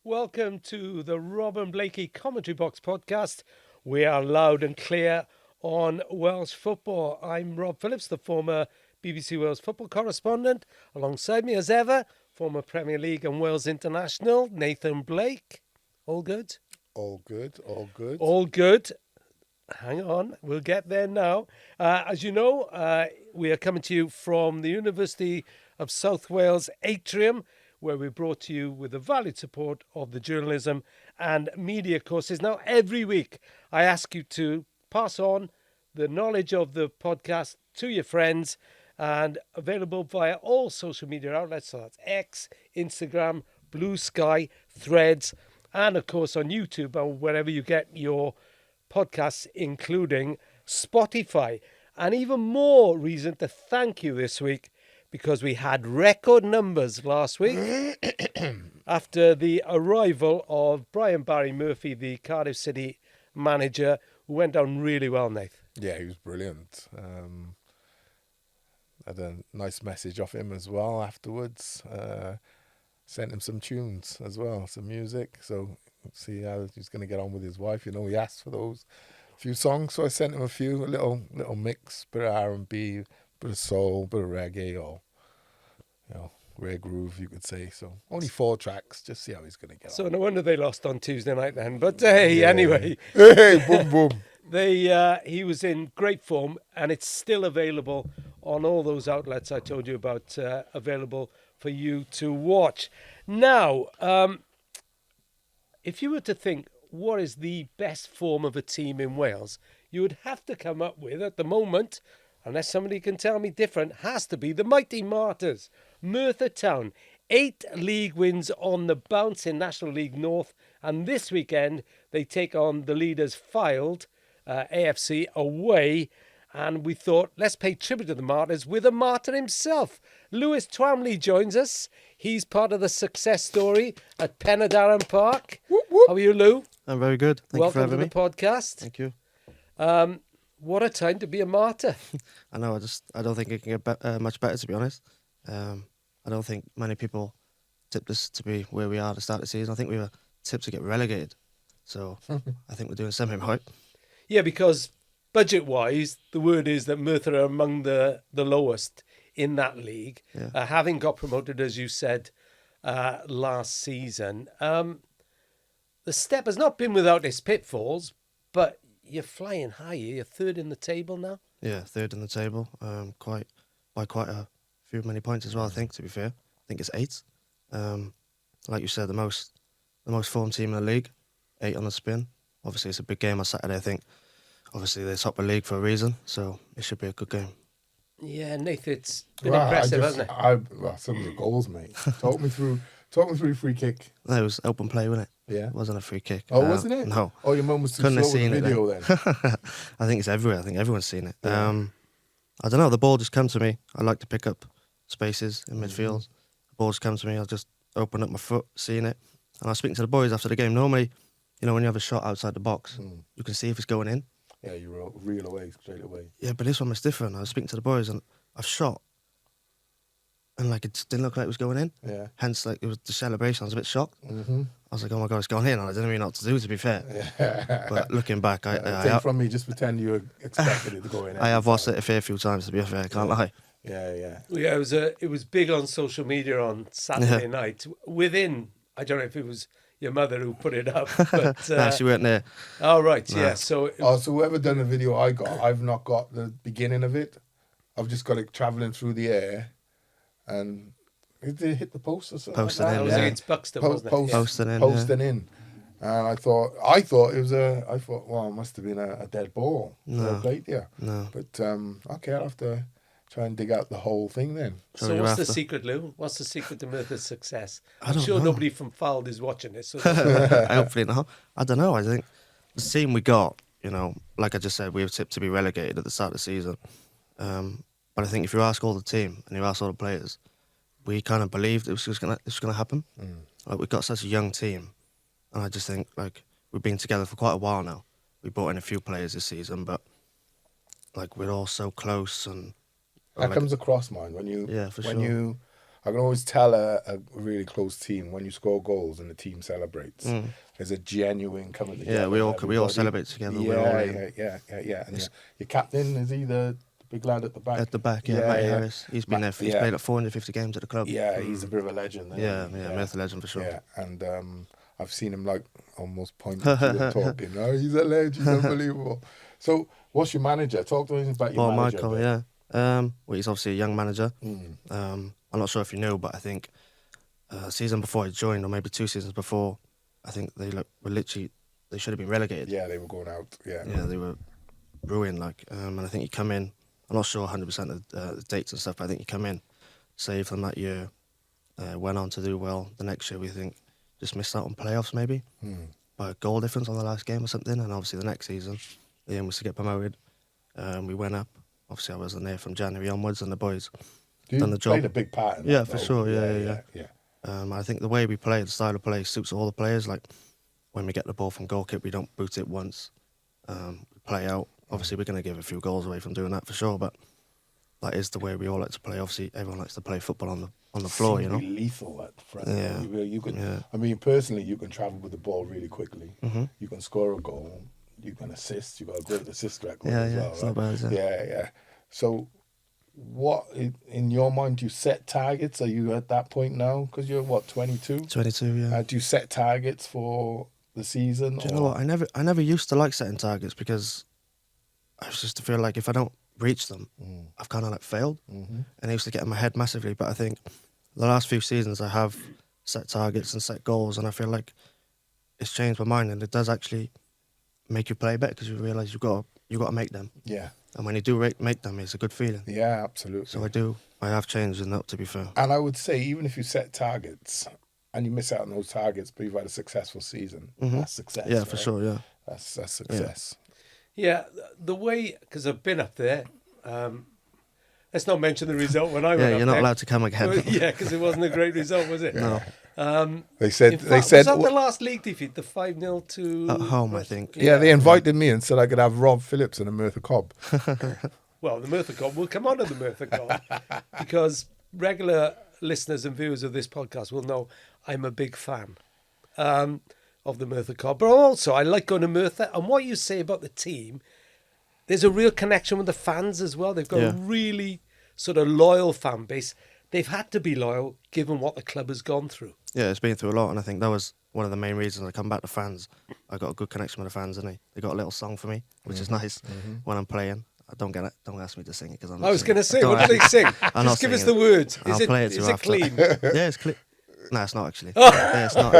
Welcome to the Robin Blakey Commentary Box podcast. We are loud and clear on Welsh football. I'm Rob Phillips, the former BBC Wales football correspondent. Alongside me as ever, former Premier League and Wales international, Nathan Blake. All good? All good, all good. All good. Hang on, we'll get there now. As you know, we are coming to you from the University of South Wales Atrium, where we're brought to you with the valued support of the journalism and media courses. Now, every week, I ask you to pass on the knowledge of the podcast to your friends, and available via all social media outlets. So that's X, Instagram, Blue Sky, Threads, and of course on YouTube or wherever you get your podcasts, including Spotify. And even more reason to thank you this week, because we had record numbers last week after the arrival of Brian Barry Murphy, the Cardiff City manager, who went down really well, Nath. Yeah, he was brilliant. Had a nice message off him as well afterwards. Sent him some tunes as well, some music. So see how he's going to get on with his wife. You know, he asked for those few songs, so I sent him a little mix, bit of R&B, bit of soul, bit of reggae, or rare groove, you could say. So only 4 tracks. Just see how he's going to get on. So no wonder they lost on Tuesday night then. But hey, anyway. Hey, boom, boom. He was in great form, and it's still available on all those outlets I told you about, available for you to watch. Now, if you were to think what is the best form of a team in Wales, you would have to come up with, at the moment, unless somebody can tell me different, has to be the Mighty Martyrs. Merthyr Town, 8 league wins on the bounce in National League North, and this weekend they take on the leaders Fylde AFC away, and we thought, let's pay tribute to the Martyrs with a martyr himself. Lewys Twamley joins us. He's part of the success story at Penydarren Park. Whoop, whoop. How are you, Lou? I'm very good. Thank you for having me. Welcome to the podcast. Thank you. What a time to be a martyr. I know, I don't think it can get much better, to be honest. I don't think many people tipped us to be where we are at the start of the season. I think we were tipped to get relegated. So I think we're doing something right. Yeah, because budget-wise, the word is that Merthyr are among the lowest in that league, having got promoted, as you said, last season. The step has not been without its pitfalls, but you're flying high. You're third in the table now. Yeah, third in the table, quite a few many points as well. I think, to be fair, I think it's 8. Like you said, the most formed team in the league, 8 on the spin. Obviously, it's a big game on Saturday. I think. Obviously, they're top of the league for a reason, so it should be a good game. Yeah, Nathan, it's been impressive, hasn't it? Some of the goals, mate. Talk me through the free kick. No, it was open play, wasn't it? Yeah. It wasn't a free kick. Oh, wasn't it? No. Oh, your mum was too Couldn't slow have with seen the video it then. I think it's everywhere. I think everyone's seen it. Yeah. I don't know. The ball just come to me. I like to pick up spaces in midfield. The ball just comes to me. I'll just open up my foot, seeing it. And I was speaking to the boys after the game. Normally, when you have a shot outside the box, you can see if it's going in. Yeah, you reel away straight away. Yeah, but this one was different. I was speaking to the boys and I've shot. And it just didn't look like it was going in. Yeah. Hence, it was the celebration. I was a bit shocked. Mm-hmm. I was like, oh my God, it's gone in. And I didn't really know what to do, to be fair. Yeah. But looking back, take from me, just pretend you expected it to go in. I have watched it a fair few times, to be fair. I can't lie. Yeah. Yeah, it was big on social media on Saturday night. Within, I don't know if it was your mother who put it up, but no, she weren't there. Oh right, no. Yeah. So whoever done the video I've not got the beginning of it. I've just got it travelling through the air, and it hit the post or something. Posting like that. in, it was against Buxton, wasn't it? Posting in. And I thought well, it must have been a dead ball. No. Played there. No. But okay, I'll have to try and dig out the whole thing then. So what's the secret, Lou? What's the secret to Merthyr's success? I'm sure know. Nobody from Fylde is watching this. So hopefully not. I don't know. I think the team we got, like I just said, we were tipped to be relegated at the start of the season. But I think if you ask all the team and you ask all the players, we kind of believed it was going to happen. like we've got such a young team, and I just think like we've been together for quite a while now. We brought in a few players this season, but like we're all so close and That like, comes across, man. When you, Yeah, for when sure. you, I can always tell a really close team when you score goals and the team celebrates. There's a genuine coming together. Yeah, we all everybody. celebrate together. Yeah, We're all yeah. And your captain is he the big lad at the back? at the back. Yeah, Matty Harris. He's been there. He's yeah. played like 450 games at the club. Yeah, he's a bit of a legend. Yeah, isn't he? Merthyr legend for sure. Yeah, and I've seen him like almost pointing to him talking. Oh, he's a legend. He's unbelievable. So, what's your manager? Talk to us about your Paul manager. Michael, yeah. Well, he's obviously a young manager. Mm. I'm not sure if you know, but I think season before I joined, or maybe 2 seasons before, I think they were literally, they should have been relegated. Yeah, they were going out. Yeah. Yeah, they were ruined. Like, and I think you come in. I'm not sure 100% of the dates and stuff, but I think you come in, saved them that year, went on to do well. The next year, we think just missed out on playoffs maybe by a goal difference on the last game or something. And obviously the next season, the aim was to get promoted. We went up. Obviously, I wasn't there from January onwards, and the boys done the job. Played a big part in that, Yeah, for though. sure. Yeah. Yeah. I think the way we play, the style of play, suits all the players. Like when we get the ball from goal kick, we don't boot it once. We play out. Obviously, we're going to give a few goals away from doing that for sure, but that is the way we all like to play. Obviously, everyone likes to play football on the floor, you know. Seems to be lethal at front. Yeah. You can. Yeah. I mean, personally, you can travel with the ball really quickly. Mm-hmm. You can score a goal. You can assist. You got a great assist record Yeah, as yeah, well. it's not bad, is it? Yeah. So, what in your mind? Do you set targets? Are you at that point now? Because you're what 22. 22, yeah. Do you set targets for the season? Do you know what? I never used to like setting targets because I was just to feel like if I don't reach them, I've kind of like failed. Mm-hmm. And I used to get in my head massively. But I think the last few seasons I have set targets and set goals, and I feel like it's changed my mind, and it does actually make you play better because you realise you got to make them. Yeah. And when you do make them, it's a good feeling. Yeah, absolutely. So I have changed in that, to be fair. And I would say, even if you set targets and you miss out on those targets, but you've had a successful season, that's success. Yeah, for right? sure, yeah. That's success. Yeah, the way, because I've been up there, let's not mention the result when I went up Yeah, you're not there. allowed to come again. Well, yeah, because it wasn't a great result, was it? No. They said Was that the last league defeat, the 5-0 to... At home, I think. yeah, they invited me and said I could have Rob Phillips and a Merthyr Cobb. Well, the Merthyr Cobb, we'll come on to the Merthyr Cobb because regular listeners and viewers of this podcast will know I'm a big fan of the Merthyr Cobb. But also, I like going to Merthyr. And what you say about the team, there's a real connection with the fans as well. They've got a really sort of loyal fan base. They've had to be loyal given what the club has gone through. Yeah, it's been through a lot, and I think that was one of the main reasons I come back to fans. I got a good connection with the fans, and they got a little song for me, which is nice when I'm playing. I don't get it. Don't ask me to sing it because I'm not I was going to singing. say, what do they sing? I'm Just not give us singing the words. I'll play it to you is it after. clean? Yeah, it's clean. No, it's not actually. Yeah, it's not.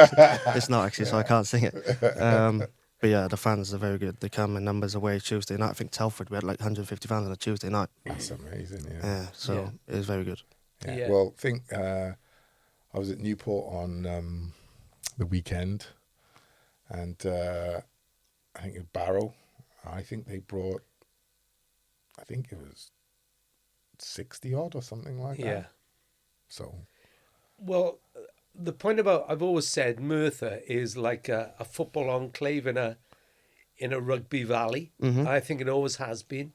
It's not actually, so I can't sing it. But yeah, the fans are very good. They come in numbers away Tuesday night. I think Telford, we had like 150 fans on a Tuesday night. That's amazing, yeah. Yeah, so it was very good. Yeah. Well, I think I was at Newport on the weekend, and I think at Barrow, I think they brought, I think it was 60 odd or something like that. Yeah. So. Well, the point about, I've always said Merthyr is like a football enclave in a rugby valley. I think it always has been.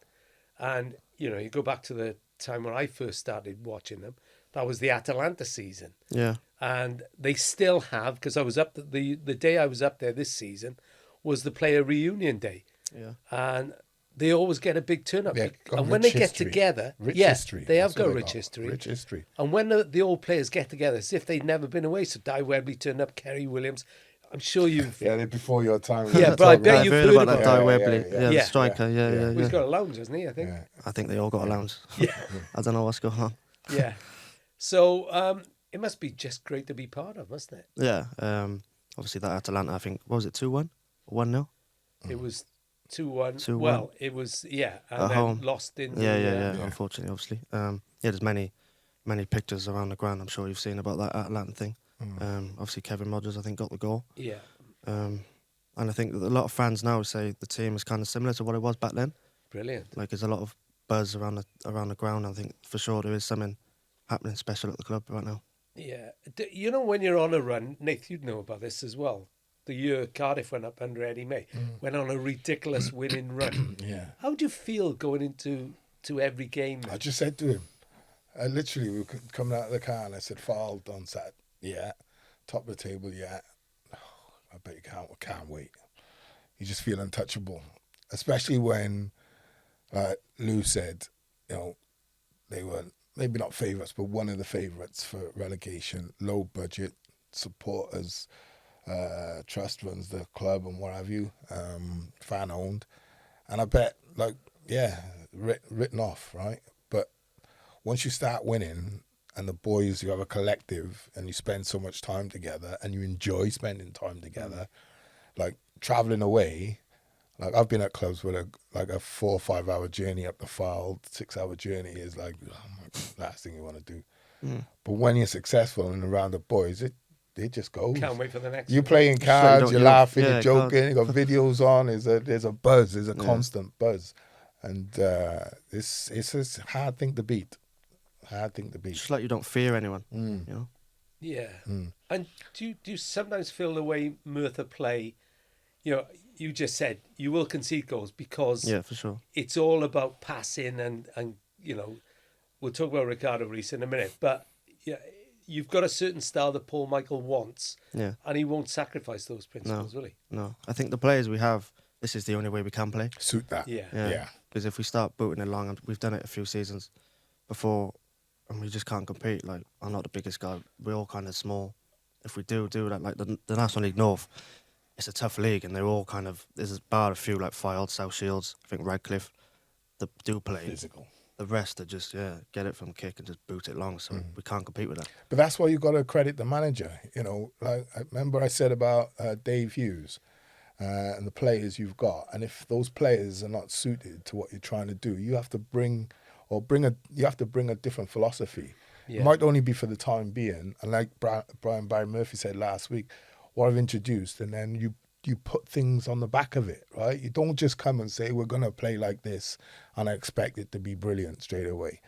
And, you know, you go back to the time when I first started watching them, that was the Atalanta season. Yeah. And they still have, because I was up, the day I was up there this season was the player reunion day. Yeah. And they always get a big turn up. Yeah, got And when rich they get history. together, Rich yeah, history. they have That's what got they rich got. history. Rich history. And when the old players get together, it's as if they'd never been away. So Di Webley turned up, Kerry Williams. I'm sure you've... Yeah, they're before your time. Yeah, but I bet I've you've heard heard about about that Di it. Webley. Yeah, Yeah, yeah. the striker. Yeah. Well, he's got a lounge, hasn't he, I think? Yeah. I think they all got a lounge. Yeah. I don't know what's going on. Yeah. So it must be just great to be part of, mustn't it? Yeah. Obviously, that Atalanta, I think, what was it, 2-1? 1-0? It was 2-1. 2-1. Well, it was, and At then home. lost in... Yeah, unfortunately, obviously. There's many pictures around the ground. I'm sure you've seen about that Atalanta thing. Obviously, Kevin Rodgers, I think, got the goal. Yeah. And I think that a lot of fans now say the team is kind of similar to what it was back then. Brilliant. Like, there's a lot of buzz around the ground. I think for sure there is something happening special at the club right now. Yeah. You know, when you're on a run, Nath, you'd know about this as well. The year Cardiff went up under Eddie May, went on a ridiculous winning run. Yeah. How do you feel going into every game I then? just said to him, literally, we were coming out of the car and I said, "Filed on Sat, yeah. Top of the table, yeah. I bet you can't wait. You just feel untouchable, especially when Lou said, you know, they were maybe not favourites, but one of the favourites for relegation, low budget, supporters, trust runs the club and what have you, fan owned, and I bet written off, right? But once you start winning and the boys, you have a collective and you spend so much time together and you enjoy spending time together, like traveling away. Like I've been at clubs where like a 4 or 5 hour journey up the Fylde, 6 hour journey is like, oh my God, last thing you want to do. But when you're successful and around the boys, it just goes. Can't wait for the next You're one. playing cards, you're laughing, you're joking, you got can't. videos on. There's a buzz, there's a constant buzz, and it's a hard thing to beat. Just like you don't fear anyone, you know. Yeah. And do you sometimes feel the way Merthyr play, you know, you just said you will concede goals because Yeah, for sure. it's all about passing and you know, we'll talk about Ricardo Rees in a minute, but yeah, you've got a certain style that Paul Michael wants, Yeah. and he won't sacrifice those principles, will he? No, I think the players we have, this is the only way we can play. Suit that. Yeah. Because if we start booting it along, and we've done it a few seasons before, and we just can't compete. Like, I'm not the biggest guy. We're all kind of small. If we do that, like the National League North, it's a tough league, and they're all kind of, there's bar a few like Fylde, South Shields, I think Radcliffe, that do play. Physical. The rest are just, get it from kick and just boot it long, so we can't compete with that. But that's why you got to credit the manager. You know, like I remember I said about Dave Hughes and the players you've got, and if those players are not suited to what you're trying to do, you have to bring a different philosophy. Yeah. It might only be for the time being, and like Brian Barry Murphy said last week, what I've introduced, and then you put things on the back of it, right? You don't just come and say we're going to play like this and I expect it to be brilliant straight away,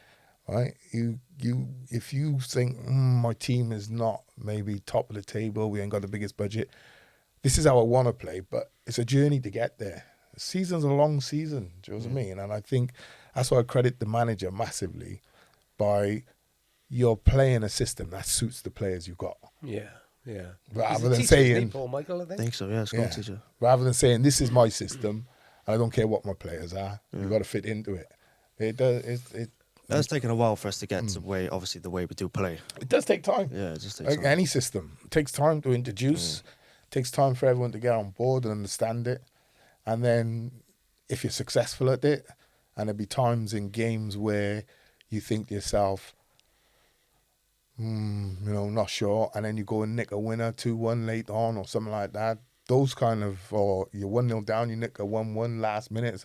right? If you think my team is not maybe top of the table, we ain't got the biggest budget, this is how I want to play, but it's a journey to get there. The season's a long season, do you know what I mean? And I think that's why I credit the manager massively by you're playing a system that suits the players you've got. Yeah. Rather He's a than teacher, saying, isn't he, Paul Michael, I I think. think so, yeah, school teacher. rather than saying this is my system, I don't care what my players are. You've got to fit into it. It does. It It's taken a while for us to get to the way we do play. It does take time. Yeah, it just takes Like time. any system, it takes time to introduce. It takes time for everyone to get on board and understand it. And then, if you're successful at it, and there'll be times in games where you think to yourself, not sure, and then you go and nick a winner 2-1 late on or something like that. Those kind of, or you're 1-0 down, you nick a 1-1 last minute.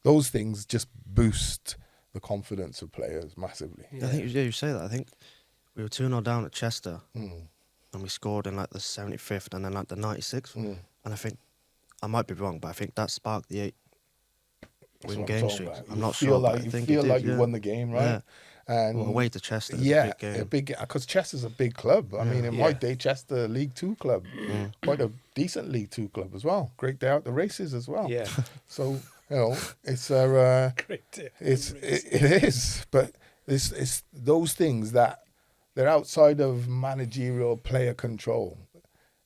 Those things just boost the confidence of players massively. I think you say that. I think we were 2-0 down at Chester, and we scored in like the 75th and then like the 96th. And I think, I might be wrong, but I think that sparked the 8-win game streak. I'm not sure, but I think you it feel did, like you won the game, right? Yeah. And Well, away to Chester, it's yeah, a big game. because Chester's a big club. I mean, in my day, Chester League Two club, quite a decent League Two club as well. Great day out the races as well. Yeah. So it's a Great day. it is, but it's those things that they're outside of managerial player control.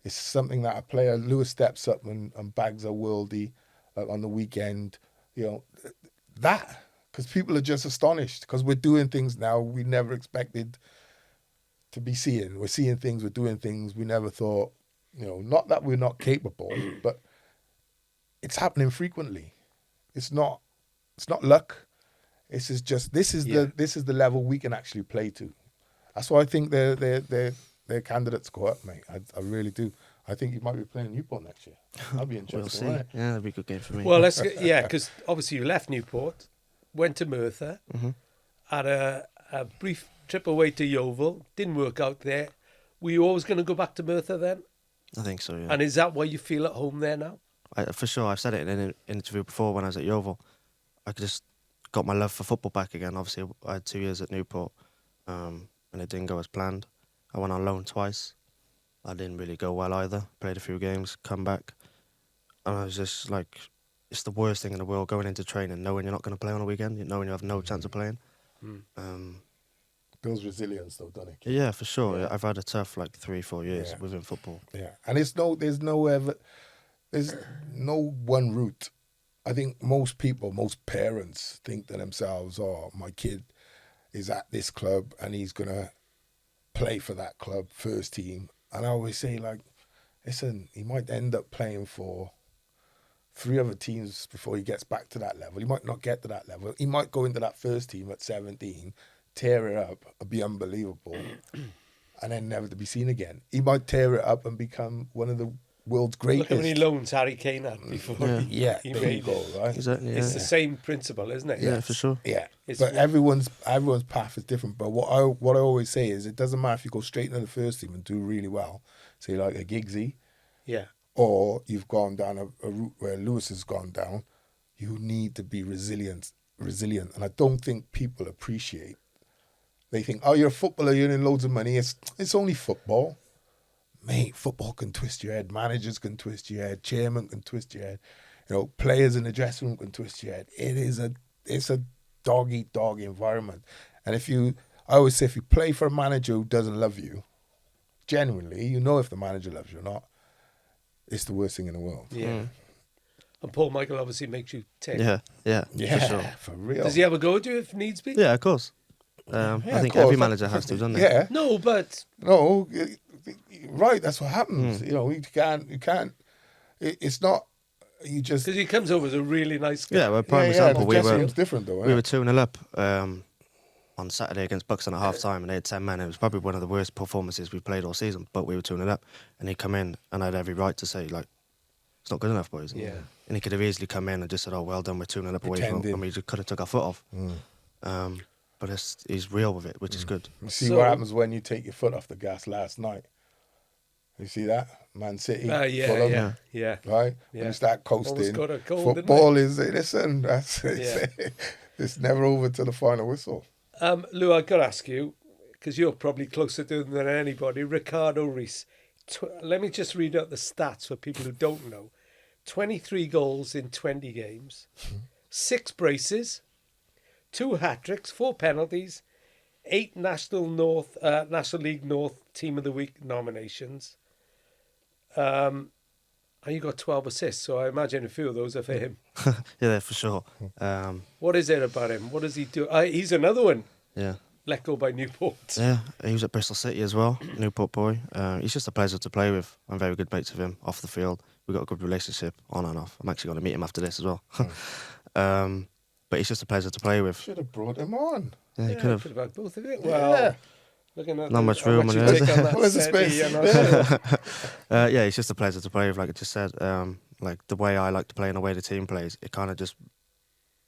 It's something that a player, Lewis steps up and bags a worldie on the weekend. That. Because people are just astonished because we're doing things now we never expected to be seeing. We're seeing things, we're doing things we never thought, not that we're not capable, but it's happening frequently. It's not luck. This is the level we can actually play to. That's why I think they're candidates go up, mate. I really do. I think you might be playing Newport next year. That'd be interesting. We'll see. Right? Yeah, that'd be a good game for me. Well, because obviously you left Newport, went to Merthyr, had a brief trip away to Yeovil, didn't work out there. Were you always going to go back to Merthyr then? I think so, yeah. And is that why you feel at home there now? For sure, I've said it in an interview before when I was at Yeovil. I just got my love for football back again. Obviously, I had 2 years at Newport, and it didn't go as planned. I went on loan twice. I didn't really go well either. Played a few games, come back, and I was just like, it's the worst thing in the world going into training, knowing you're not going to play on a weekend, knowing you have no chance of playing. Builds resilience, though, doesn't it? Yeah, for sure. Yeah. I've had a tough 3-4 years Yeah. within football. Yeah, and there's no one route. I think most parents think to themselves, "Oh, my kid is at this club and he's gonna play for that club first team." And I always say, like, listen, he might end up playing for 3 other teams before he gets back to that level. He might not get to that level. He might go into that first team at 17, tear it up, and be unbelievable, and then never to be seen again. He might tear it up and become one of the world's greatest. Look how many loans Harry Kane had before he there you made go, it. right? Exactly. Yeah. It's the same principle, isn't it? Yeah, for sure. Yeah, It's but what- everyone's path is different. But what I always say is, it doesn't matter if you go straight into the first team and do really well, say like a Giggsy, Yeah. or you've gone down a route where Lewis has gone down. You need to be resilient, and I don't think people appreciate. They think, oh, you're a footballer, you're earning loads of money. It's only football. Mate, football can twist your head. Managers can twist your head. Chairman can twist your head. Players in the dressing room can twist your head. It's a dog-eat-dog environment. And I always say, if you play for a manager who doesn't love you, genuinely, if the manager loves you or not, it's the worst thing in the world. Yeah. And Paul Michael obviously makes you tick. Yeah, Yeah, for sure. for real. Does he have a go at you if needs be? Yeah, of course. Yeah, I think of course. every manager has to, doesn't it? Yeah. No, but No, right, that's what happens. You can't, it's not, you just... because he comes over as a really nice guy. Yeah, well, prime the example, we dressing were room's different though, we were 2-0 up on Saturday against Buxton at half time, and they had 10 men. It was probably one of the worst performances we've played all season, but we were 2-0 up, and he'd come in, and I had every right to say, like, it's not good enough, boys. Yeah. And he could have easily come in and just said, oh, well done, we're 2-0 up away from Pretending. and we just could have took our foot off. But he's real with it, which is good. You see So- what happens when you take your foot off the gas last night. You see that? Man City, Fulham, yeah. right? Yeah. When you start Almost coasting, got a cold, didn't football is, listen, Yeah. it's never over to the final whistle. Lou, I've got to ask you, because you're probably closer to him than anybody, Ricardo Rees. Let me just read out the stats for people who don't know. 23 goals in 20 games, 6 braces, 2 hat-tricks, 4 penalties, 8 National League North Team of the Week nominations. And you got 12 assists, so I imagine a few of those are for him. Yeah, for sure. What is it about him? What does he do? He's another one Yeah. let go by Newport. Yeah, he was at Bristol City as well, Newport boy. He's just a pleasure to play with. I'm very good mates with him off the field. We've got a good relationship on and off. I'm actually going to meet him after this as well. But he's just a pleasure to play with. Should have brought him on. Yeah, he Yeah, could have. had both of it. Yeah. Well, looking at Not much how room much on you it, take is on that Where's the settee, space? I'm not sure. Yeah, he's just a pleasure to play with, like I just said. Like the way I like to play and the way the team plays, it kind of just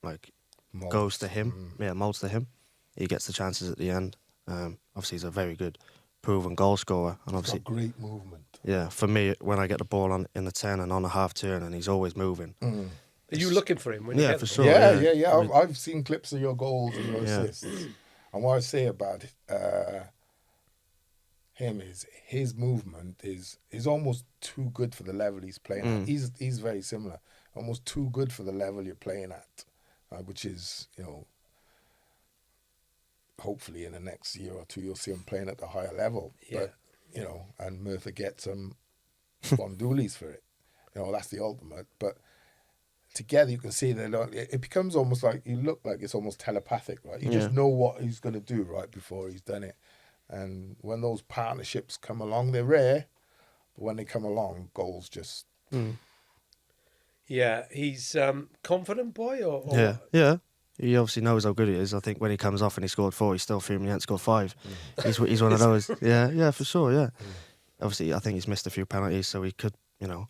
like goes to him. Yeah, molds to him. He gets the chances at the end. Obviously, he's a very good, proven goal scorer, and obviously, Got great movement. yeah, for me, when I get the ball in the 10 and on a half turn, and he's always moving. Are you looking for him when you Yeah, get for them? sure. Yeah. I mean- I've seen clips of your goals and your Yeah. assists. And what I say about him is his movement is almost too good for the level he's playing at. He's very similar, almost too good for the level you're playing at, which is, hopefully in the next year or two you'll see him playing at the higher level. Yeah. But, and Merthyr gets some bondoolies for it. That's the ultimate. But together you can see that it becomes almost like, you look like it's almost telepathic, right? You just know what he's going to do right before he's done it. And when those partnerships come along, they're rare, but when they come along, goals just... Yeah, he's confident boy or Yeah. He obviously knows how good he is. I think when he comes off and he scored 4, he's still fuming he hadn't scored 5. He's one of those. Yeah, for sure, yeah. Obviously, I think he's missed a few penalties, so he could, You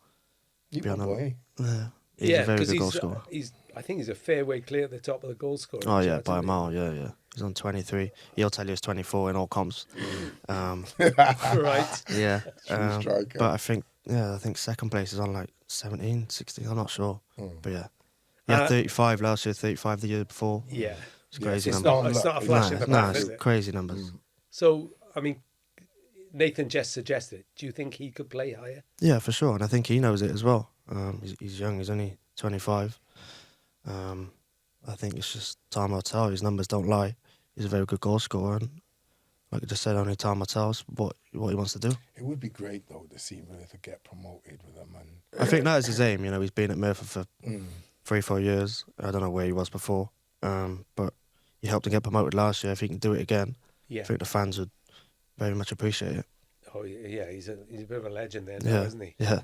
be on a... boy. Yeah, he's yeah, a very because good goal scorer. I think he's a fair way clear at the top of the goal scorer. Oh, yeah, by a mile, yeah. He's on 23. He'll tell you it's 24 in all comps. Right. Yeah. True striker. But I think second place is on like 17, 16, I'm not sure. But yeah. He had 35 last year, 35 the year before. Yeah. It's crazy It's numbers. not a flash in the pan, It's is it? crazy numbers. So, I mean, Nathan just suggested it. Do you think he could play higher? Yeah, for sure, and I think he knows it as well. He's young. He's only 25. I think it's just time will tell. His numbers don't lie. He's a very good goal scorer, and like I just said, only time will tell what he wants to do. It would be great though to see Merthyr get promoted with him. And I think that is his aim. You know, he's been at Merthyr for Mm. 3-4 years. I don't know where he was before, but he helped him get promoted last year. If he can do it again, Yeah. I think the fans would very much appreciate it. Oh, yeah, he's a bit of a legend there now, Yeah, isn't he? yeah,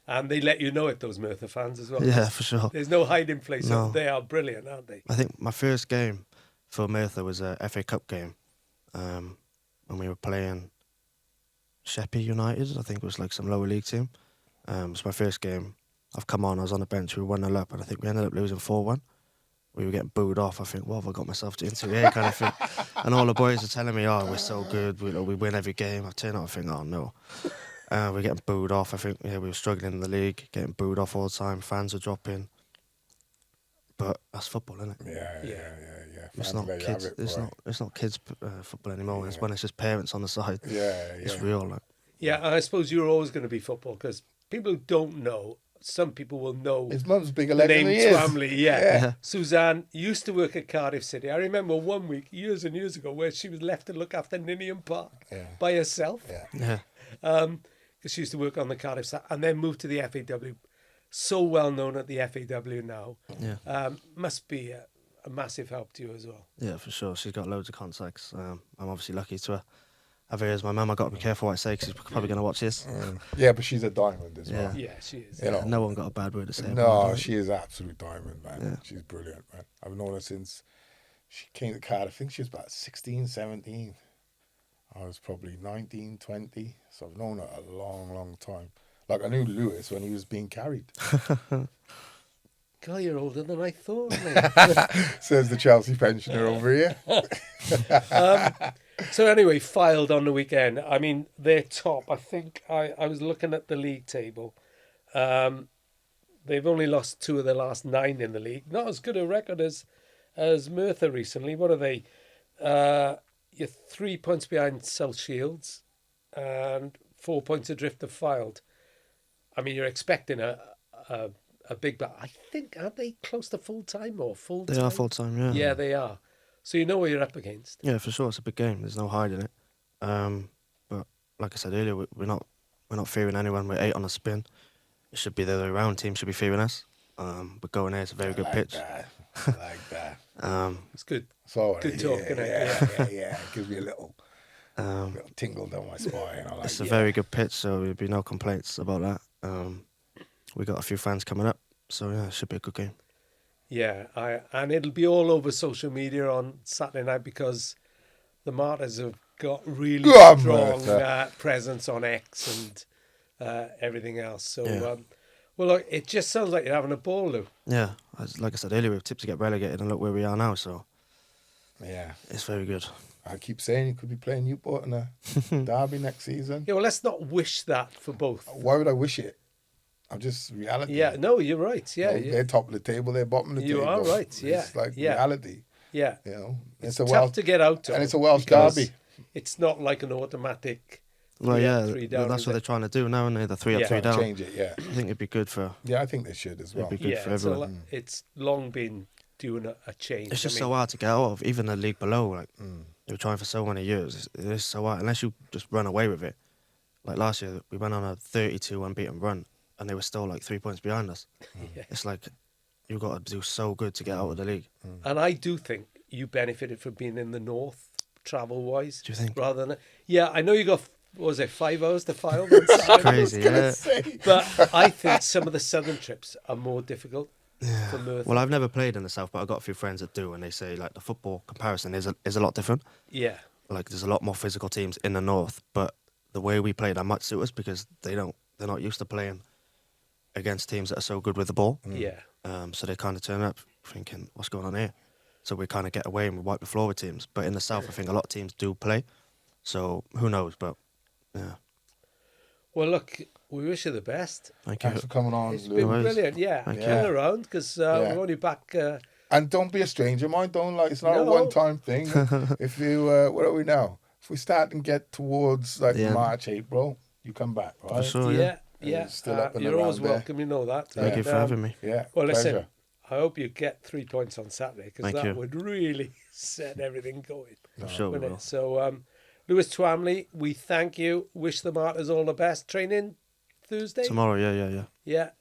And they let you know it, those Merthyr fans as well. yeah, for sure. There's no hiding place. No. They are brilliant, aren't they? I think my first game for Merthyr was a FA Cup game, when we were playing Sheppey United. I think it was like some lower league team. It was my first game. I've come on, I was on the bench, we were 1-0 up, and I think we ended up losing 4-1. We were getting booed off. I think, what have I got myself into here, kind of thing. And all the boys were telling me, oh, we're so good, we win every game. I turn out and think, oh, no. We're getting booed off. I think, yeah, we were struggling in the league, getting booed off all the time. Fans were dropping. But that's football, isn't it? Yeah. It's Fans not let you kids. have it, It's boy. not. It's not kids football anymore. It's Yeah. when it's just parents on the side. Yeah. It's real. Like, Yeah, and I suppose you're always going to be football because people who don't know, some people will know His mum's bigger the legend name than he is. Twamley. Yeah. Yeah. Suzanne used to work at Cardiff City. I remember one week, years and years ago, where she was left to look after Ninian Park Yeah. by herself. Yeah. yeah, Because she used to work on the Cardiff side and then moved to the FAW. So well known at the FAW now. yeah, Must be a massive help to you as well. yeah, for sure. She's got loads of contacts. I'm obviously lucky to have her as my mum. I got to be careful what I say because she's probably going to watch this. Yeah, but she's a diamond as Yeah. well. Yeah, she is. You know. No one got a bad word to say. about No, her. she is absolute diamond, man. Yeah. She's brilliant, man. I've known her since she came to Cardiff. I think she was about 16, 17. I was probably 19, 20. So I've known her a long, long time. Like I knew Lewis when he was being carried. God, you're older than I thought, mate. Says the Chelsea pensioner over here. So anyway, filed on the weekend. I mean, they're top. I think I was looking at the league table. They've only lost 2 of their last 9 in the league. Not as good a record as Merthyr recently. What are they? You're 3 points behind South Shields and 4 points adrift of Filed. I mean, you're expecting a big battle. I think, aren't they close to full-time or full-time? They are full time. Yeah. Yeah, they are. So you know what you're up against. Yeah, for sure. It's a big game. There's no hiding it. But like I said earlier, we're not fearing anyone. We're 8 on the spin. It should be the other way around. Team should be fearing us. We're going there. It's a very good like pitch. That. I like that. It's good. It's all right. Good talk, yeah, innit? Yeah. It gives me a little tingle down my spine. I like, It's a very good pitch, so there'll be no complaints about that. We got a few fans coming up, so yeah, it should be a good game. Yeah, and it'll be all over social media on Saturday night because the Martyrs have got really Oh, strong Merthyr. presence on X and everything else. So, Yeah. well, look, it just sounds like you're having a ball, Lou. Yeah, like I said earlier, we've tipped to get relegated, and look where we are now. So Yeah. it's very good. I keep saying you could be playing Newport in a derby next season. Yeah, well, let's not wish that for both. Why would I wish it? I'm just reality. Yeah, no, you're right. Yeah, You know, they're top of the table, they're bottom of the You table. are right, yeah, It's like yeah. reality. yeah. You know, It's a tough Welsh to get out of. and it's a Welsh because derby. It's not like an automatic. Well, 3 yeah, up, 3 down, that's is what it? they're trying to do now, and they're the 3 Yeah. up, 3 Trying to down. change it, yeah. I think it'd be good for Yeah, I think they should as well. it'd be good for it's, everyone. it's long been doing a change. It's just I so mean, hard to get out of. Even the league below, like they were trying for so many years. It is so hard unless you just run away with it. Like last year, we went on a 32 unbeaten run, and they were still like 3 points behind us. Yeah. It's like you've got to do so good to get out of the league. And I do think you benefited from being in the north, travel-wise. Do you think? Rather than... Yeah, I know you got, what was it, 5 hours to file? on Saturday? Crazy, yeah. But I think some of the southern trips are more difficult for Merthyr. Well, I've never played in the south, but I've got a few friends that do, and they say like the football comparison is a lot different. Yeah, Like there's a lot more physical teams in the north, but the way we play that might suit us because they're not used to playing against teams that are so good with the ball. yeah. So they kind of turn up thinking, what's going on here? So we kind of get away and we wipe the floor with teams. But in the south, I think a lot of teams do play. So who knows? But yeah, Well, look, we wish you the best. thank you. Thanks for coming on, It's Lou. been worries. brilliant, yeah. Thank Kill you. around because Yeah. we're only back... And don't be a stranger, mind. Don't like it's not a No. one-time thing. If you, what are we now? if we start and get towards like The end. March, April, you come back, right? For sure, yeah. Yeah. Still up and You're always around there. welcome, you know that. Thank you for having me. Yeah. Well, listen, pleasure. I hope you get 3 points on Saturday because Thank that you. would really set everything going. I'm sure we wouldn't will. it? So, Lewys Twamley, we thank you. Wish the Martyrs all the best. Training Thursday? Tomorrow, yeah. Yeah.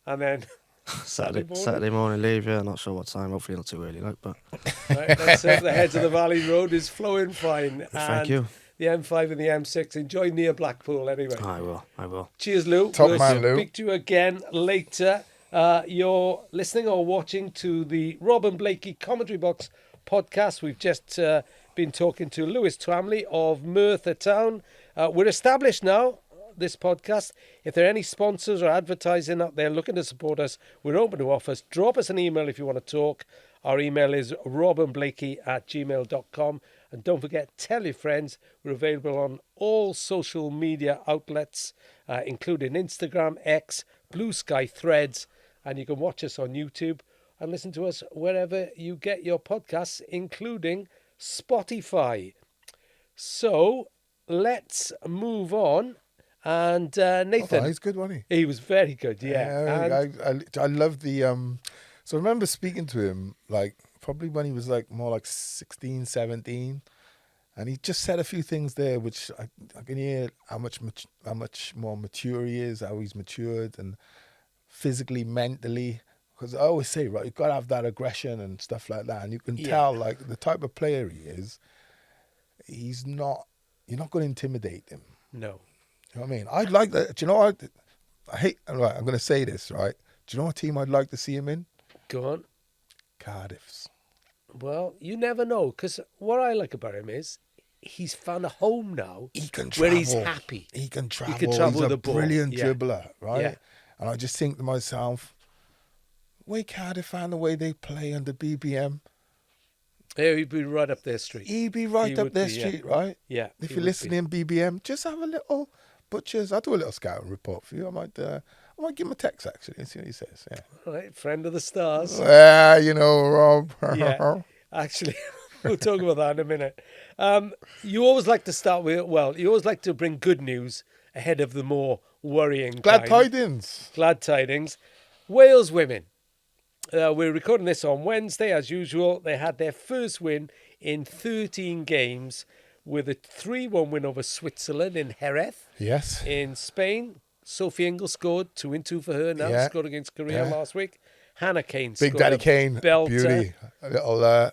And then Saturday morning leave, yeah. Not sure what time. Hopefully not too early, like, but right, let's hope the Heads of the Valley Road is flowing fine. Thank you. The M5 and the M6. Enjoy near Blackpool anyway. I will. Cheers, Lou. Top We'll man, Lou. speak to you again later. You're listening or watching to the Rob and Blakey Commentary Box podcast. We've just been talking to Lewys Twamley of Merthyr Town. We're established now, this podcast. If there are any sponsors or advertising out there looking to support us, we're open to offers. Drop us an email if you want to talk. Our email is robandblakey@gmail.com. And don't forget, tell your friends. We're available on all social media outlets, including Instagram, X, Blue Sky, Threads. And you can watch us on YouTube and listen to us wherever you get your podcasts, including Spotify. So let's move on. And Nathan, He's good, wasn't he? he was very good, yeah. And I love the. So I remember speaking to him like probably when he was like more like 16, 17, and he just said a few things there which I can hear how much more mature he is, how he's matured and physically, mentally. Because I always say, right, you've got to have that aggression and stuff like that, and you can tell like the type of player he is. He's not. You're not going to intimidate him. no. You know what I mean? I'd like that. Do you know what? I hate. Right, I'm going to say this. Right? Do you know what team I'd like to see him in? Go on. Cardiff's. Well, you never know, because what I like about him is he's found a home now He can where travel. he's happy. He can travel. travel He's with a the ball. brilliant Yeah. dribbler, right? Yeah. And I just think to myself, the way Cardiff found the way they play under BBM, Yeah, he'd be right up their street. he'd be right He up would their be, yeah. street, right? Yeah. If he you're would listening, BBM, just have a little butchers. I'll do a little scouting report for you. I might give him a text actually and see what he says. Yeah. be. All right, friend of the stars. Yeah, you know, Rob. Yeah. Actually, we'll talk about that in a minute. You always like to start with, you always like to bring good news ahead of the more worrying Glad time. tidings. Glad tidings. Wales women. We're recording this on Wednesday, as usual. They had their first win in 13 games with a 3-1 win over Switzerland in Jerez. Yes. In Spain, Sophie Ingle scored 2-2 for her now. Yeah. Scored against Korea Yeah. last week. Hannah Kane Big scored Daddy a Kane, belter. beauty. A little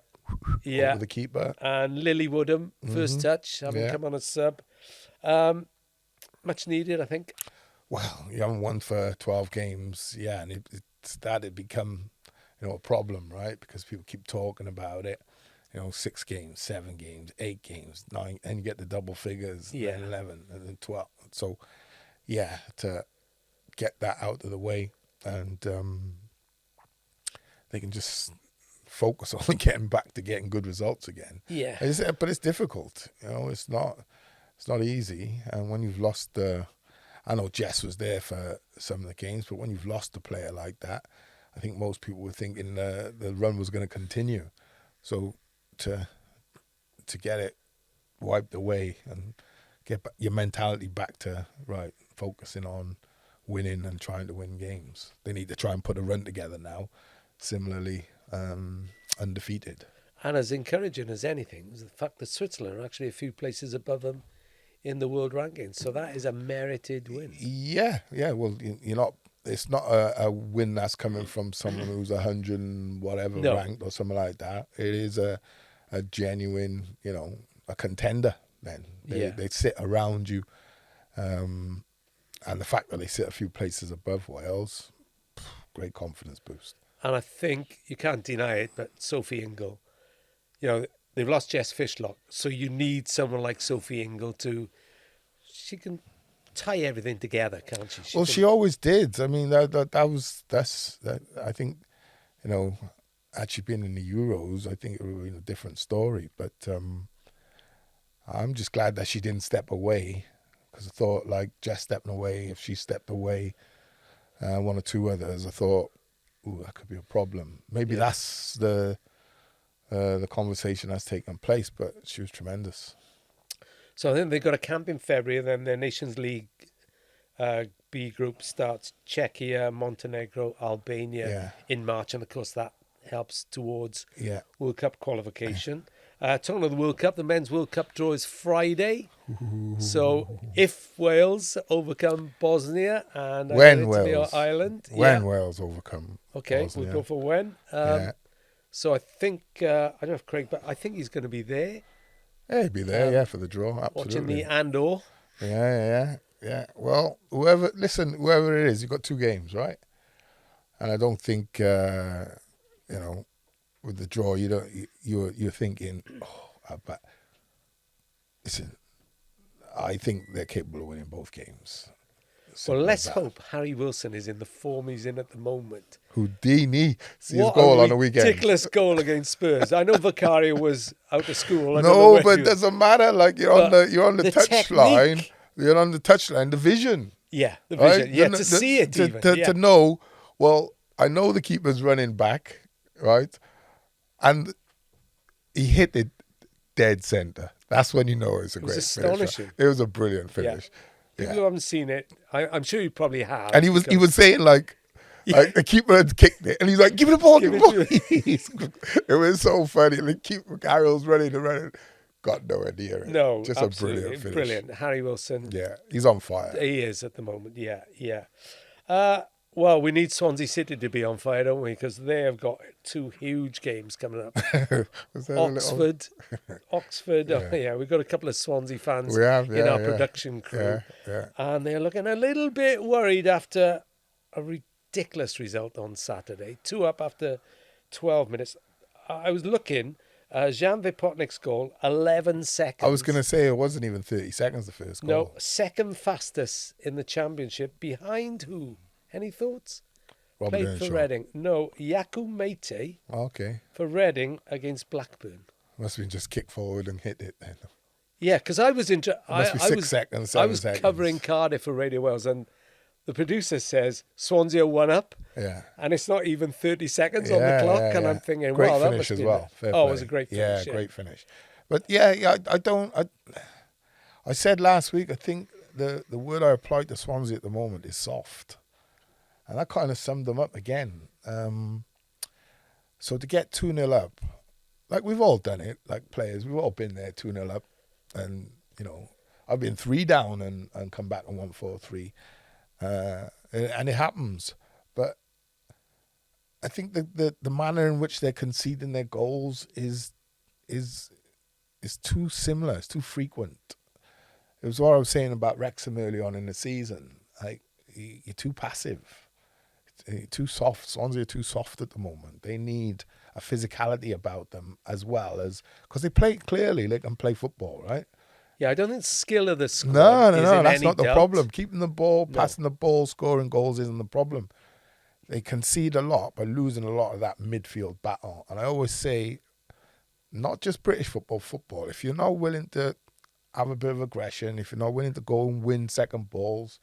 Yeah. over the keeper. And Lily Woodham, first touch, having Yeah. come on as sub. Much needed, I think. Well, you haven't won for 12 games, yeah, and it started to become, a problem, right? Because people keep talking about it. 6 games, 7 games, 8 games, 9, and you get the double figures, Yeah. then 11, and then 12. So, yeah, to get that out of the way, and they can just focus on getting back to getting good results again. Yeah. But it's difficult. It's not easy. And when you've lost I know Jess was there for some of the games, but when you've lost a player like that, I think most people were thinking the run was going to continue. So to get it wiped away and get your mentality back to focusing on winning and trying to win games. They need to try and put a run together now. Similarly, undefeated. And as encouraging as anything is the fact that Switzerland are actually a few places above them in the world rankings. So that is a merited win. Yeah. Well, you're not. It's not a win that's coming from someone who's 100 and whatever ranked or something like that. It is a genuine, a contender. Then they sit around you, and the fact that they sit a few places above Wales, great confidence boost. And I think you can't deny it, but Sophie Ingle, they've lost Jess Fishlock, so you need someone like Sophie Ingle she can tie everything together, can't she? She always did. I mean, that's I think, had she been in the Euros, I think it would have been a different story. But I'm just glad that she didn't step away, because I thought like Jess stepping away, if she stepped away, one or two others, I thought, ooh, that could be a problem. Maybe that's the conversation that's taken place, but she was tremendous. So I think they've got a camp in February, and then their Nations League B group starts Czechia, Montenegro, Albania in March, and of course that helps towards World Cup qualification. Talking of the World Cup, the Men's World Cup draw is Friday. So if Wales overcome Bosnia and Ireland, Wales overcome Bosnia. We'll go for when. So I think I don't know if Craig, but I think he's going to be there. Yeah, he'd be there, for the draw, absolutely. Watching the Andor. Yeah. Well, whoever it is, you've got 2 games, right? And I don't think, with the draw, you're thinking, but listen, I think they're capable of winning both games. Well, let's hope Harry Wilson is in the form he's in at the moment. Houdini, see his goal on the weekend. Ridiculous goal against Spurs. I know Vicario was out of school. No, but it doesn't matter. Like you're on the touchline. You're on the touchline. The vision. Yeah, the vision. Right? Yeah, to see it to know. Well, I know the keeper's running back, right, and he hit it dead centre. That's when you know it's a great finish. It was astonishing. It was a brilliant finish. People who haven't seen it, I'm sure you probably have. And he was saying like the keeper had kicked it, and he's like, "Give me the ball, give me the ball." It was so funny. The keeper Carroll's running, got nowhere near it. No, just absolutely. A brilliant finish. Brilliant, Harry Wilson. Yeah, he's on fire. He is at the moment. Yeah. Well, we need Swansea City to be on fire, don't we? Because they have got 2 huge games coming up. Oxford. We've got a couple of Swansea fans in our production crew. And they're looking a little bit worried after a ridiculous result on Saturday. 2 up after 12 minutes. I was looking, Jan Vipotnik's goal, 11 seconds. I was going to say it wasn't even 30 seconds, the first goal. No, second fastest in the championship. Behind who? Any thoughts? Played for Reading. No, Yaku Mete. Okay. For Reading against Blackburn. Must have been just kick forward and hit it then. Yeah, because I was must be 6 seconds, 7 seconds. Covering Cardiff for Radio Wales, and the producer says Swansea 1 up. Yeah. And it's not even 30 seconds on the clock, and I'm thinking, great wow, that finish must as be well. it was a great finish. Yeah, great finish. But I said last week, I think the word I applied to Swansea at the moment is soft. And that kind of summed them up again. So to get 2-0 up, like we've all done it, like players, we've all been there 2-0 up. And, I've been 3 down and come back and won 4-3. And it happens. But I think the manner in which they're conceding their goals is too similar. It's too frequent. It was what I was saying about Wrexham early on in the season. Like, you're too passive. Too soft. Swansea are too soft at the moment. They need a physicality about them as well as because they play clearly. They can play football, right? Yeah, I don't think skill of the squad. No. That's not the problem. Keeping the ball, passing the ball, scoring goals isn't the problem. They concede a lot by losing a lot of that midfield battle. And I always say, not just British football. If you're not willing to have a bit of aggression, if you're not willing to go and win second balls.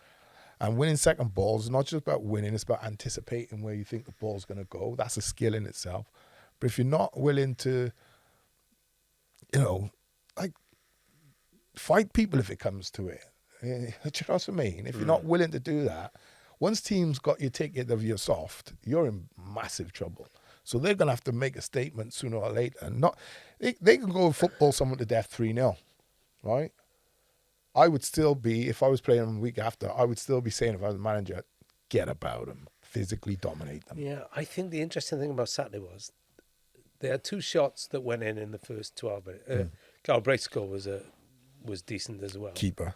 And winning second balls is not just about winning, it's about anticipating where you think the ball's going to go. That's a skill in itself. But if you're not willing to, fight people if it comes to it. Do you know what I mean? If you're not willing to do that, once teams got your ticket of you're soft, you're in massive trouble. So they're going to have to make a statement sooner or later. They can go and football someone to death 3-0, right? I would still be, if I was playing them the week after, I would still be saying if I was a manager, get about them, physically dominate them. Yeah, I think the interesting thing about Saturday was there are 2 shots that went in the first 12 minutes. Carl Braith's goal was decent as well. Keeper.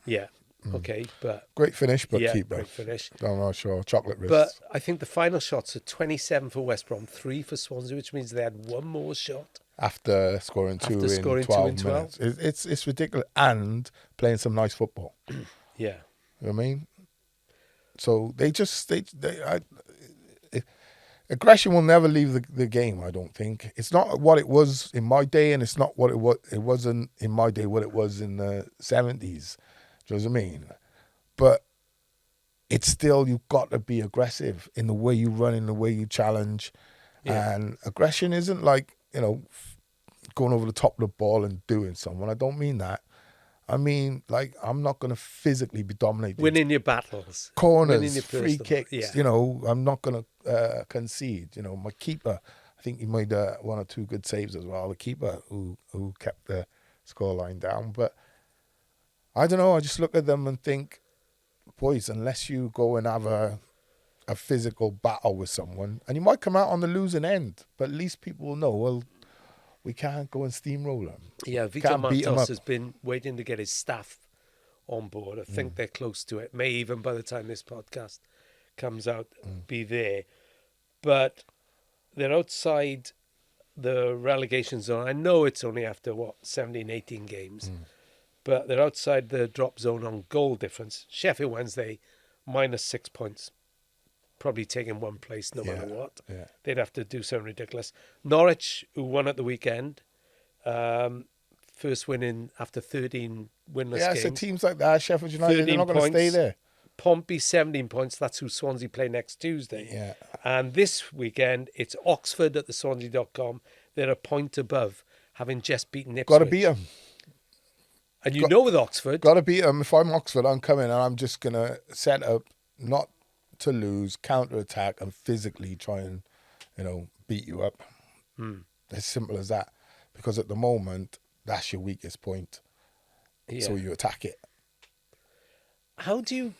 Yeah, okay, but... Great finish, but yeah, keeper. Great finish. I'm not sure. Chocolate wrists. But I think the final shots are 27 for West Brom, 3 for Swansea, which means they had 1 more shot. After scoring 2 in 12 minutes. It's ridiculous. And playing some nice football. Yeah. You know what I mean? So aggression will never leave the game, I don't think. It's not what it was in my day, and it's not what it wasn't in my day what it was in the 70s. Do you know what I mean? But it's still, you've got to be aggressive in the way you run, in the way you challenge. Yeah. And aggression isn't like, going over the top of the ball and doing someone. I don't mean that. I mean, like, I'm not going to physically be dominating. Winning your battles. Winning Corners, your free personal- kicks, yeah. you know, I'm not going to concede. You know, my keeper, I think he made one or two good saves as well. The keeper who kept the scoreline down. But I don't know, I just look at them and think, boys, unless you go and have a physical battle with someone, and you might come out on the losing end, but at least people will know, well, we can't go and steamroll them. Yeah, Vito Can't beat 'em Matos up. has been waiting to get his staff on board. I think they're close to it. May even by the time this podcast comes out be there. But they're outside the relegation zone. I know it's only after, 17, 18 games. But they're outside the drop zone on goal difference. Sheffield Wednesday, -6 points. Probably taking one place no matter what. Yeah. They'd have to do something ridiculous. Norwich, who won at the weekend, first win after 13 winless Yeah, games. so teams like that, Sheffield United, they're 13 not going to stay points. there. Pompey, 17 points. That's who Swansea play next Tuesday. Yeah. And this weekend, it's Oxford at the Swansea.com. They're a point above, having just beaten Ipswich. Got to beat them. And you know with Oxford, Got to beat them. If I'm Oxford, I'm coming and I'm just going to set up not to lose, counter-attack and physically try and, you know, beat you up. As simple as that. Because at the moment, that's your weakest point. yeah. So you attack it. How do you?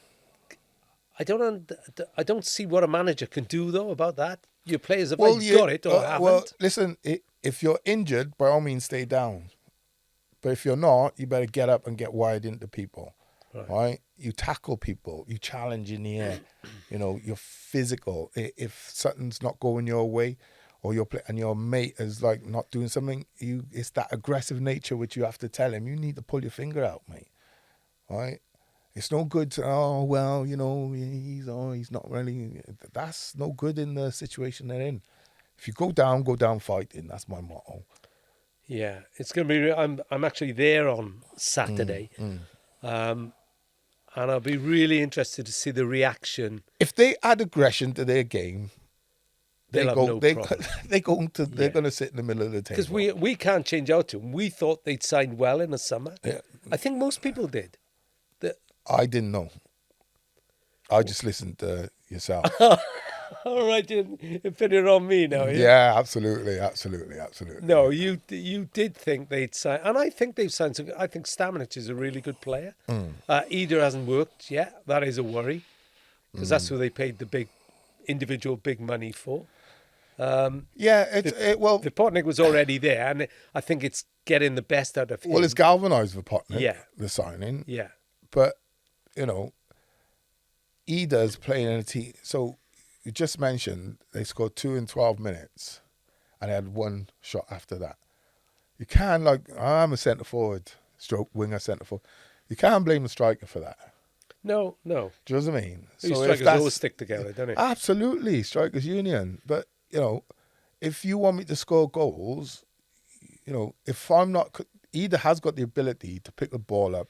I don't see what a manager can do though about that. Your players have either got it or haven't. Well, listen, if you're injured, by all means, stay down. But if you're not, you better get up and get wired into people. Right? You tackle people. You challenge in the air. You know, you're physical. If something's not going your way, or and your mate is like not doing something, it's that aggressive nature which you have to tell him. You need to pull your finger out, mate. Right? It's no good to, oh, well, you know, he's not really. That's no good in the situation they're in. If you go down fighting. That's my motto. Yeah, it's going to be. I'm actually there on Saturday, and I'll be really interested to see the reaction. If they add aggression to their game, They'll have no problem. they're going to sit in the middle of the table. Because we can't change our tune. We thought they'd signed well in the summer. Yeah. I think most people did. I didn't know. I just listened to yourself. All right, you put it on me now. Yeah, absolutely. No, you did think they'd sign, and I think they've signed some. I think Stamanic is a really good player. Eder hasn't worked yet. That is a worry because that's who they paid the big individual big money for. Yeah, Vipotnik was already there, and I think it's getting the best out of him. Well, it's galvanised Vipotnik, Yeah. the signing. Yeah, But, you know, Eder's playing in a team. So you just mentioned they scored 2 in 12 minutes and they had one shot after that. You can't, I'm a centre forward, stroke winger centre forward. You can't blame the striker for that. no. Do you know what I mean? These if strikers that's- always stick together, don't they? Absolutely, strikers union. But, you know, if you want me to score goals, you know, if I'm not, Eder has got the ability to pick the ball up,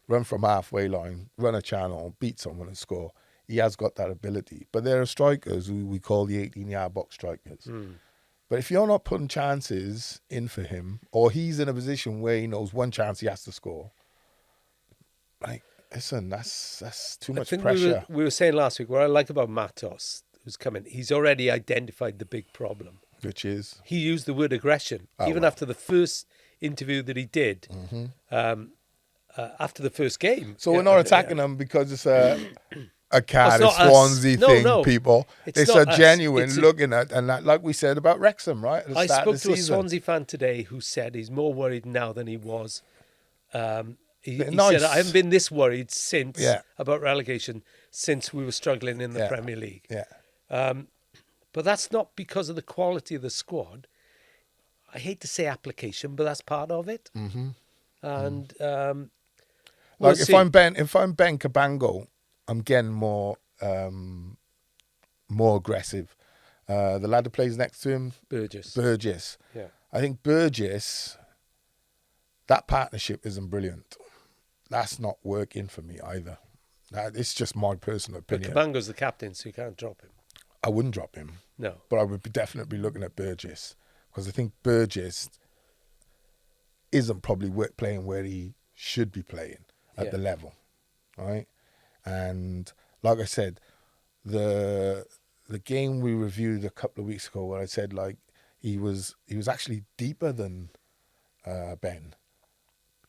run from halfway line, run a channel, beat someone and score. He has got that ability. But there are strikers who we call the 18-yard box strikers. But if you're not putting chances in for him, or he's in a position where he knows one chance he has to score, like, listen, that's too much pressure. We were saying last week, what I like about Matos, who's coming, he's already identified the big problem. Which is? He used the word aggression. Even after the first interview that he did, after the first game. So we're not attacking them because it's a Cardiff, not us. Swansea No, thing, no. people. It's not a us. genuine It's a- looking at, and that, like we said about Wrexham, right? At the I start spoke of to the a season. Swansea fan today who said he's more worried now than he was. He Nice. said, I haven't been this worried since Yeah. about relegation since we were struggling in the Yeah. Premier League. Yeah. But that's not because of the quality of the squad. I hate to say application, but that's part of it. And we'll Like see. if I'm Ben Cabango, I'm getting more aggressive. The lad who plays next to him, Burgess. Yeah. I think Burgess, that partnership isn't brilliant. That's not working for me either. It's just my personal But opinion. Cabango's the captain, so you can't drop him. I wouldn't drop him, No. but I would definitely be looking at Burgess because I think Burgess isn't probably playing where he should be playing at Yeah. the level, right? And like I said, the game we reviewed a couple of weeks ago, where I said like he was actually deeper than Ben.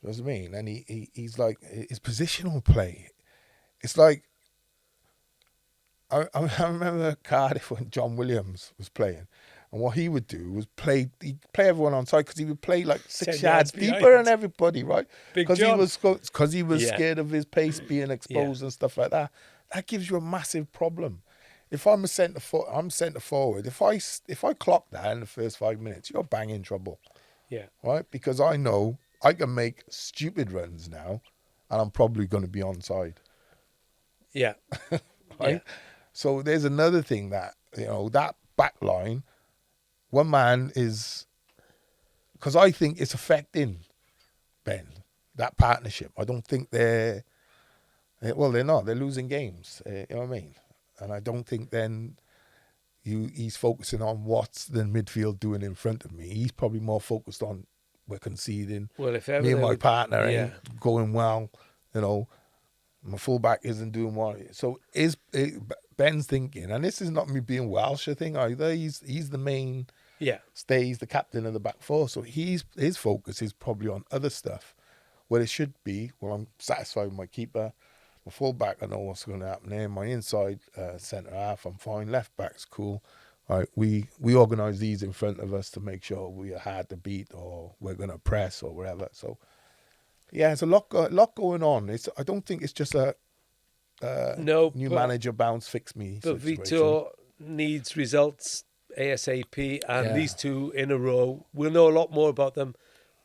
You know what I mean? And he's like his positional play. It's like I remember Cardiff when John Williams was playing, and what he would do was he'd play everyone on side, because he would play like 6 10 yards yards deeper behind. than everybody, right? Big Because John. he was Yeah. scared of his pace being exposed and stuff like that. That gives you a massive problem. If I'm I'm centre forward. If I clock that in the first 5 minutes, you're banging trouble, Yeah. right? Because I know I can make stupid runs now, and I'm probably going to be onside. Yeah. Right? Yeah. So there's another thing that, that back line, one man is, because I think it's affecting Ben, that partnership. I don't think they're not. They're losing games. You know what I mean? And I don't think then he's focusing on what's the midfield doing in front of me. He's probably more focused on, we're conceding. Well, if ever Me and they my would- partner yeah. ain't going well, my fullback isn't doing well. So Ben's thinking, and this is not me being Welsh, I think, either. He's the main, Yeah. he's the captain of the back four. So his focus is probably on other stuff, where it should be, well, I'm satisfied with my keeper. My fullback, I know what's going to happen there. My inside centre half, I'm fine. Left back's cool. All right, we organise these in front of us to make sure we are hard to beat, or we're going to press or whatever. So, yeah, it's a lot going on. I don't think it's just a No, new but- manager bounce fix me But situation. Vitor needs results ASAP, and Yeah. these two in a row. We'll know a lot more about them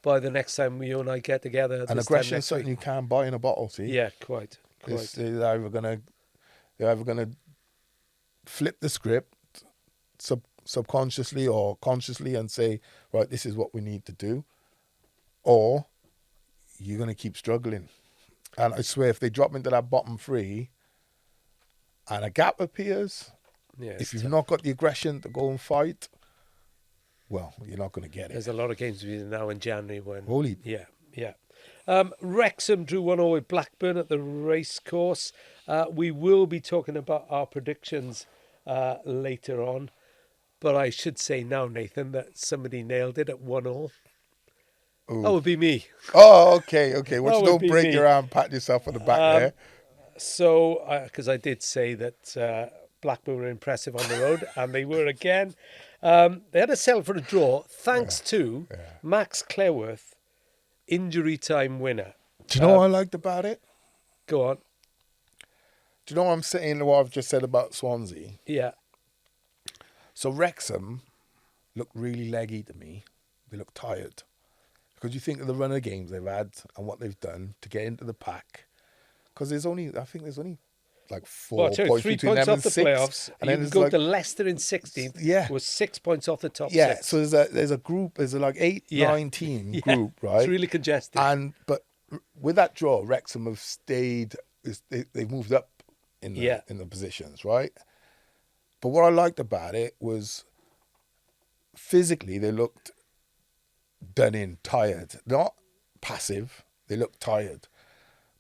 by the next time you and I get together. And this time aggression is next something week. you can't buy in a bottle. See, Yeah, quite. they're either gonna flip the script subconsciously or consciously and say, right, this is what we need to do, or you're gonna keep struggling. And I swear, if they drop into that bottom three and a gap appears, Yeah, if you've not got the aggression to go and fight, well, you're not going to get it. there's a lot of games between now and January when. Holy. Yeah, yeah. Wrexham drew 1-0 with Blackburn at the racecourse. We will be talking about our predictions later on, but I should say now, Nathan, that somebody nailed it at 1-0. Ooh. That would be me. Oh, okay. Well, That you would don't be break me. your arm, pat yourself on the back there. So, because I did say that Blackburn were impressive on the road, and they were again. They had to settle for a draw, thanks to Max Cleworth, injury time winner. Do you know what I liked about it? Go on. Do you know what I'm saying, what I've just said about Swansea? Yeah. So Wrexham looked really leggy to me. They look tired. Because you think of the run of games they've had and what they've done to get into the pack. Because I think there's only like 4 Well, so points 3 between points them off and the 6. playoffs. And You then can it's go like, to Leicester in 16th. Yeah. With 6 points off the top yeah, 6. so there's a group, there's a like 8, Yeah. 9 team Yeah. group, right? It's really congested. But with that draw, Wrexham have stayed. They've moved up in the positions, right? But what I liked about it was physically they looked done in, tired, not passive. They looked tired,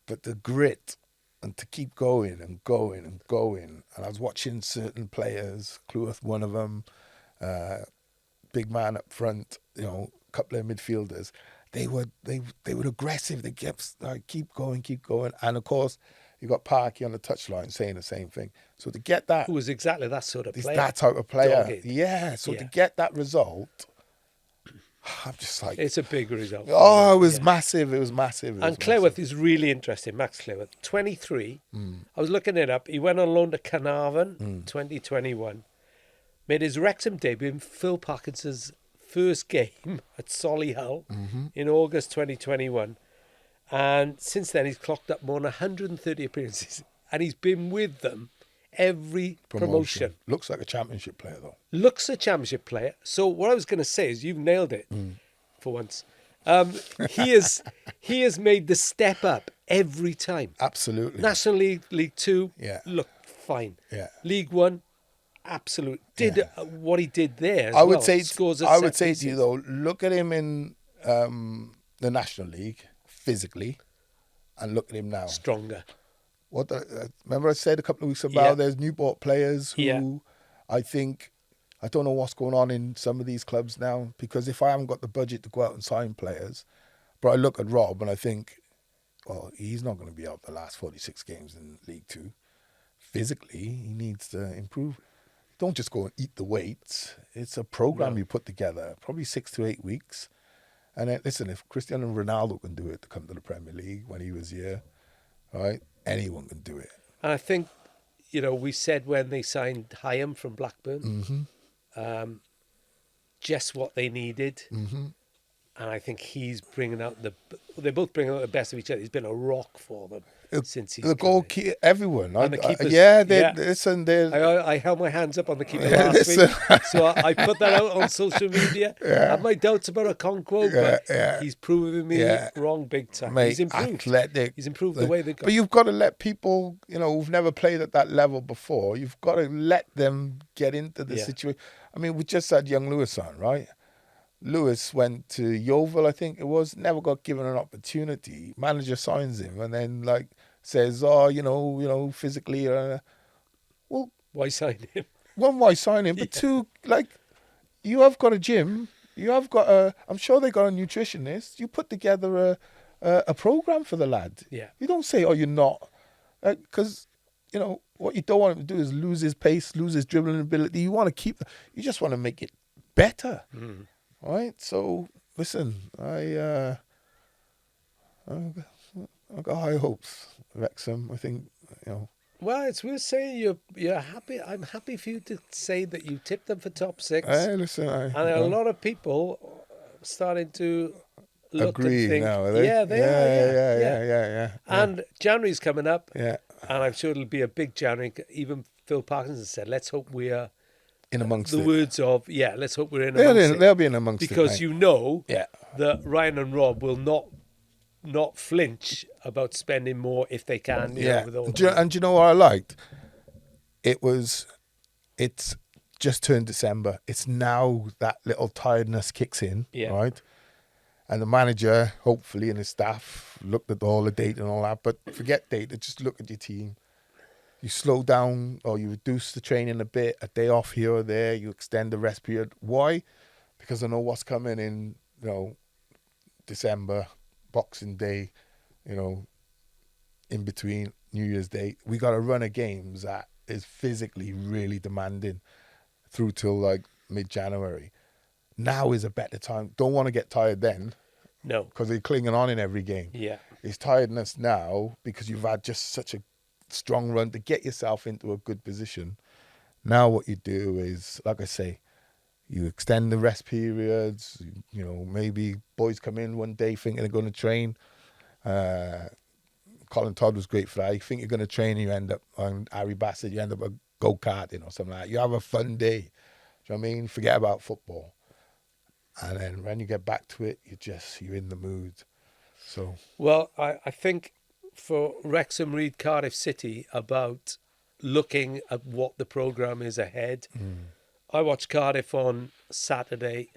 but the grit and to keep going and going and going. And I was watching certain players, Cleworth, one of them, big man up front, a couple of midfielders. They were aggressive. They kept like keep going, and of course you got Parky on the touchline saying the same thing. So to get that, Who was exactly that sort of he's player. that type of player, Dogged. yeah. So to Yeah. get that result, I'm just like, It's a big result. oh, it was Yeah. massive. It was massive. It And was Cleworth massive. is really interesting. Max Cleworth, 23. I was looking it up. He went on loan to Carnarvon, 2021. Made his Wrexham debut in Phil Parkinson's first game at Solihull in August 2021. And since then, he's clocked up more than 130 appearances. And he's been with them every promotion. Looks like a championship player though. Looks a championship player. So what I was going to say is you've nailed it for once. He has made the step up every time. Absolutely. National League, League Two, Yeah. looked fine. Yeah. League One, absolute. Did what he did there. As I would well. say Scores at I would set say to you pieces. though, look at him in the National League physically. and look at him now. Stronger. Remember I said a couple of weeks about there's Newport players who Yeah. I don't know what's going on in some of these clubs now, because if I haven't got the budget to go out and sign players, but I look at Rob and I think, well, he's not going to be out the last 46 games in League Two. Physically, he needs to improve. Don't just go and eat the weights. It's a program you put together, probably 6 to 8 weeks. And then, listen, if Cristiano Ronaldo can do it to come to the Premier League when he was here, right, anyone can do it. And I think, we said when they signed Hyam from Blackburn, just what they needed. Mm-hmm. And I think he's bringing out they're both bringing out the best of each other. He's been a rock for them since he's the goalkeeper, everyone. And the keepers. Listen, I held my hands up on the keeper last week, so I put that out on social media. I have my doubts about Okonkwo, but he's proven me wrong big time. Mate, he's improved. Athletic. He's improved the way they go. But you've got to let people, who've never played at that level before, you've got to let them get into the situation. I mean, we just had young Lewis on, right? Lewis went to Yeovil, I think it was, never got given an opportunity. Manager signs him and then says, physically, well, why sign him? One, why sign him? But two, you have got a gym, you have got I'm sure they got a nutritionist. You put together a program for the lad. Yeah. You don't say, you're not, because what you don't want him to do is lose his pace, lose his dribbling ability. You want to you just want to make it better. Mm. Right, so listen, I got high hopes, Wrexham. I think Well, it's worth saying you're happy. I'm happy for you to say that you tipped them for top 6. Listen, and a lot of people starting to look agree and think, now. Are they? Yeah, they are. Yeah. And January's coming up. Yeah, and I'm sure it'll be a big January. Even Phil Parkinson said, "Let's hope we are." In amongst the it. words of let's hope we're in amongst it. They'll be in amongst because it, that Ryan and Rob will not flinch about spending more if they can. With all and do you know what I liked? It's just turned December. It's now that little tiredness kicks in, right? And the manager, hopefully, and his staff looked at all the data and all that, but forget data, just look at your team. You slow down or you reduce the training a bit, a day off here or there, you extend the rest period. Why? Because I know what's coming in, December, Boxing Day, in between New Year's Day. We got a run of games that is physically really demanding through till mid-January. Now is a better time. Don't want to get tired then. No. Because they're clinging on in every game. Yeah. It's tiredness now because you've had just such a strong run to get yourself into a good position. Now what you do is, like I say, you extend the rest periods. Maybe boys come in one day thinking they're going to train. Colin Todd was great for that. You think you're going to train and you end up on Harry Bassett, you end up a go-karting or something like that. You have a fun day. Do you know what I mean? Forget about football. And then when you get back to it, you're in the mood. So well, I think for Wrexham read Cardiff City about looking at what the programme is ahead. I watched Cardiff on Saturday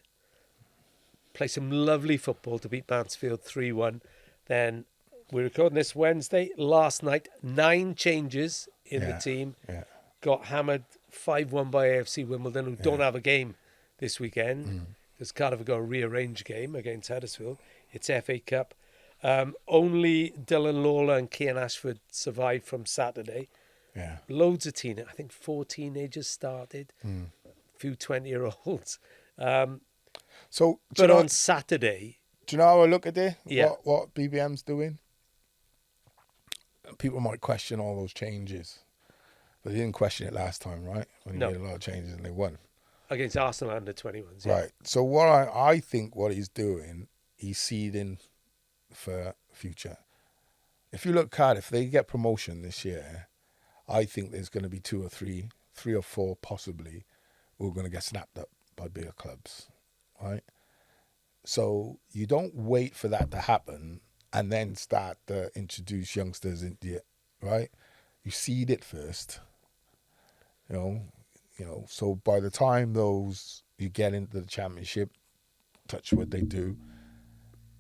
play some lovely football to beat Mansfield 3-1. Then we're recording this Wednesday. Last night, 9 changes in the team. Yeah. Got hammered 5-1 by AFC Wimbledon, who don't have a game this weekend because Cardiff have got a rearranged game against Huddersfield. It's FA Cup. Only Dylan Lawler and Kian Ashford survived from Saturday. Yeah. Loads of teenagers. I think 4 teenagers started. A few 20-year-olds. But on Saturday... Do you know how I look at it? Yeah. What BBM's doing? People might question all those changes. But they didn't question it last time, right? When he made a lot of changes and they won. Against Arsenal under 21s. Right. So what I think what he's doing, he's seeding for future. If you look at Cardiff, if they get promotion this year, I think there's going to be 2 or 3 or 4 possibly, who are going to get snapped up by bigger clubs, right? So you don't wait for that to happen and then start to introduce youngsters into it, right? You seed it first, so by the time you get into the championship, touch what they do,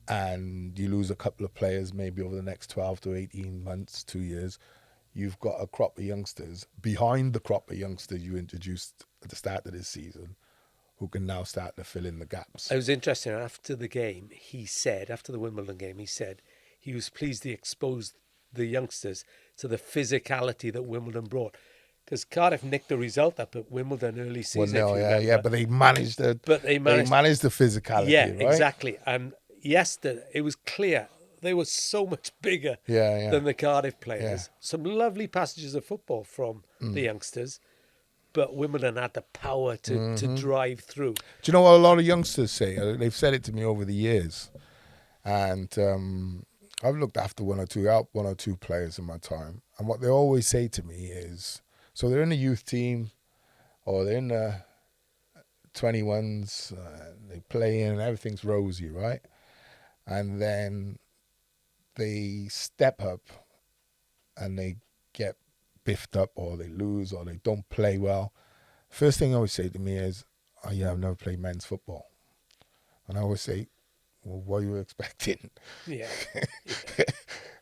and you lose a couple of players maybe over the next 12 to 18 months, 2 years, you've got a crop of youngsters behind the crop of youngsters you introduced at the start of this season who can now start to fill in the gaps. It was interesting. After the game, he said, after the Wimbledon game, he said he was pleased he exposed the youngsters to the physicality that Wimbledon brought. Because Cardiff nicked the result up at Wimbledon early season. Well, no, yeah, but they managed the physicality, yeah, right? exactly. And yesterday, it was clear they were so much bigger than the Cardiff players. Yeah. Some lovely passages of football from the youngsters, but Wimbledon had the power to drive through. Do you know what a lot of youngsters say? They've said it to me over the years, and I've looked after one or two players in my time, and what they always say to me is, so they're in the youth team, or they're in the 21s, they play in, and everything's rosy, right? And then they step up, and they get biffed up, or they lose, or they don't play well. First thing they always say to me is, "Oh yeah, I've never played men's football," and I always say, "Well, what are you expecting?" Yeah.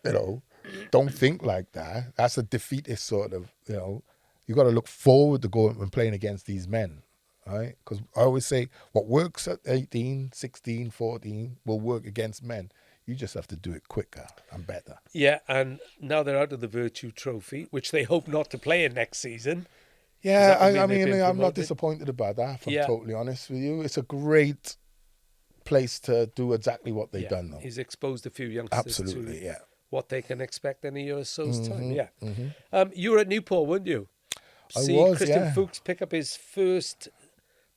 You know, don't think like that. That's a defeatist sort of, you know, you got to look forward to going and playing against these men, right? Because I always say what works at 18, 16, 14 will work against men. You just have to do it quicker and better. Yeah, and now they're out of the Virtue Trophy, which they hope not to play in next season. Yeah, Does that I mean they've mean, been I'm not promoted? disappointed about that, if I'm totally honest with you. It's a great place to do exactly what they've done, though. He's exposed a few youngsters Absolutely, to yeah. what they can expect in a year or so's time. Yeah. You were at Newport, weren't you? I See was, Christian yeah. Fuchs pick up his first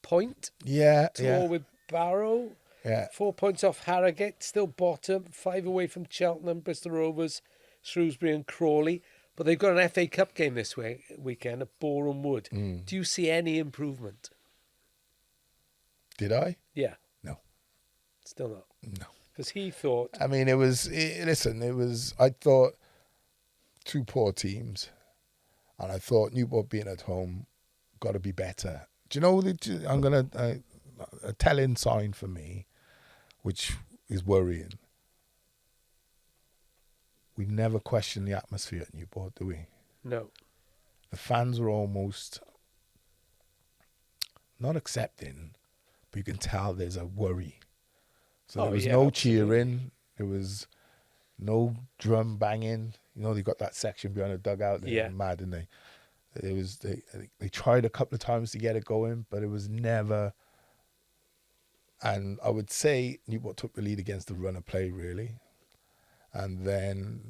point. Yeah, Tour with Barrow. yeah. 4 points off Harrogate, still bottom. 5 away from Cheltenham, Bristol Rovers, Shrewsbury and Crawley. But they've got an FA Cup game this weekend at Boreham Wood. Do you see any improvement? Did I? Yeah. No. Still not. No. Because he thought... I mean, I thought 2 poor teams, and I thought Newport being at home got to be better. Do you know, a telling sign for me, which is worrying, we never question the atmosphere at Newport, do we? No. The fans were almost not accepting, but you can tell there's a worry. So there was no cheering. There was no drum banging. You know, they got that section behind the dugout. They were mad, didn't they? They tried a couple of times to get it going, but it was never. And I would say Newport took the lead against the run of play, really. And then,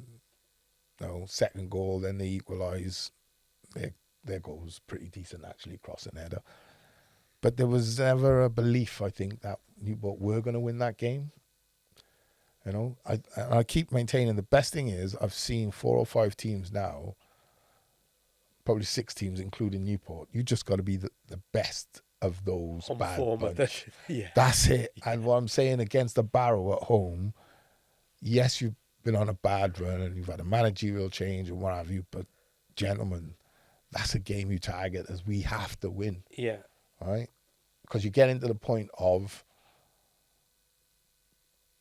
second goal, then they equalise. Their goal was pretty decent, actually, crossing header. But there was never a belief, I think, that Newport were going to win that game. You know, I keep maintaining the best thing is I've seen 4 or 5 teams now, probably 6 teams, including Newport. You just got to be the best of those on bad form bunch. Yeah. That's it. And what I'm saying against the Barrow at home, yes, you've been on a bad run and you've had a managerial change and what have you, but gentlemen, that's a game you target as we have to win. Yeah. Right? Because you get into the point of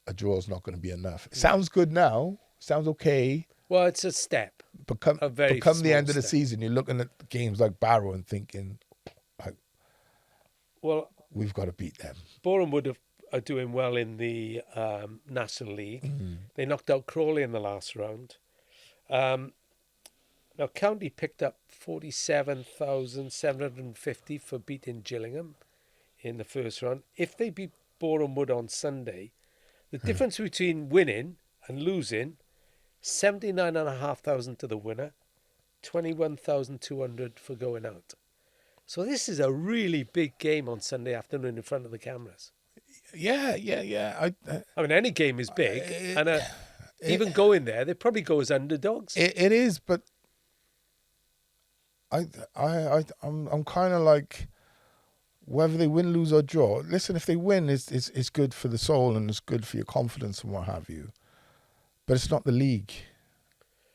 a draw's not going to be enough. It sounds good now. Sounds okay. Well, it's a step. But come A very the end of the small step. season, you're looking at games like Barrow and thinking, like, Well, we've got to beat them. Boreham Wood are doing well in the National League. They knocked out Crawley in the last round. Now, County picked up 47,750 for beating Gillingham in the first round. If they beat Boreham Wood on Sunday, the difference between winning and losing, 79,500 to the winner, 21,200 for going out. So this is a really big game on Sunday afternoon in front of the cameras. Yeah. I mean, any game is big, and even going there, they probably go as underdogs. It is, but I'm kind of like, whether they win, lose or draw. Listen, if they win, it's good for the soul and it's good for your confidence and what have you. But it's not the league.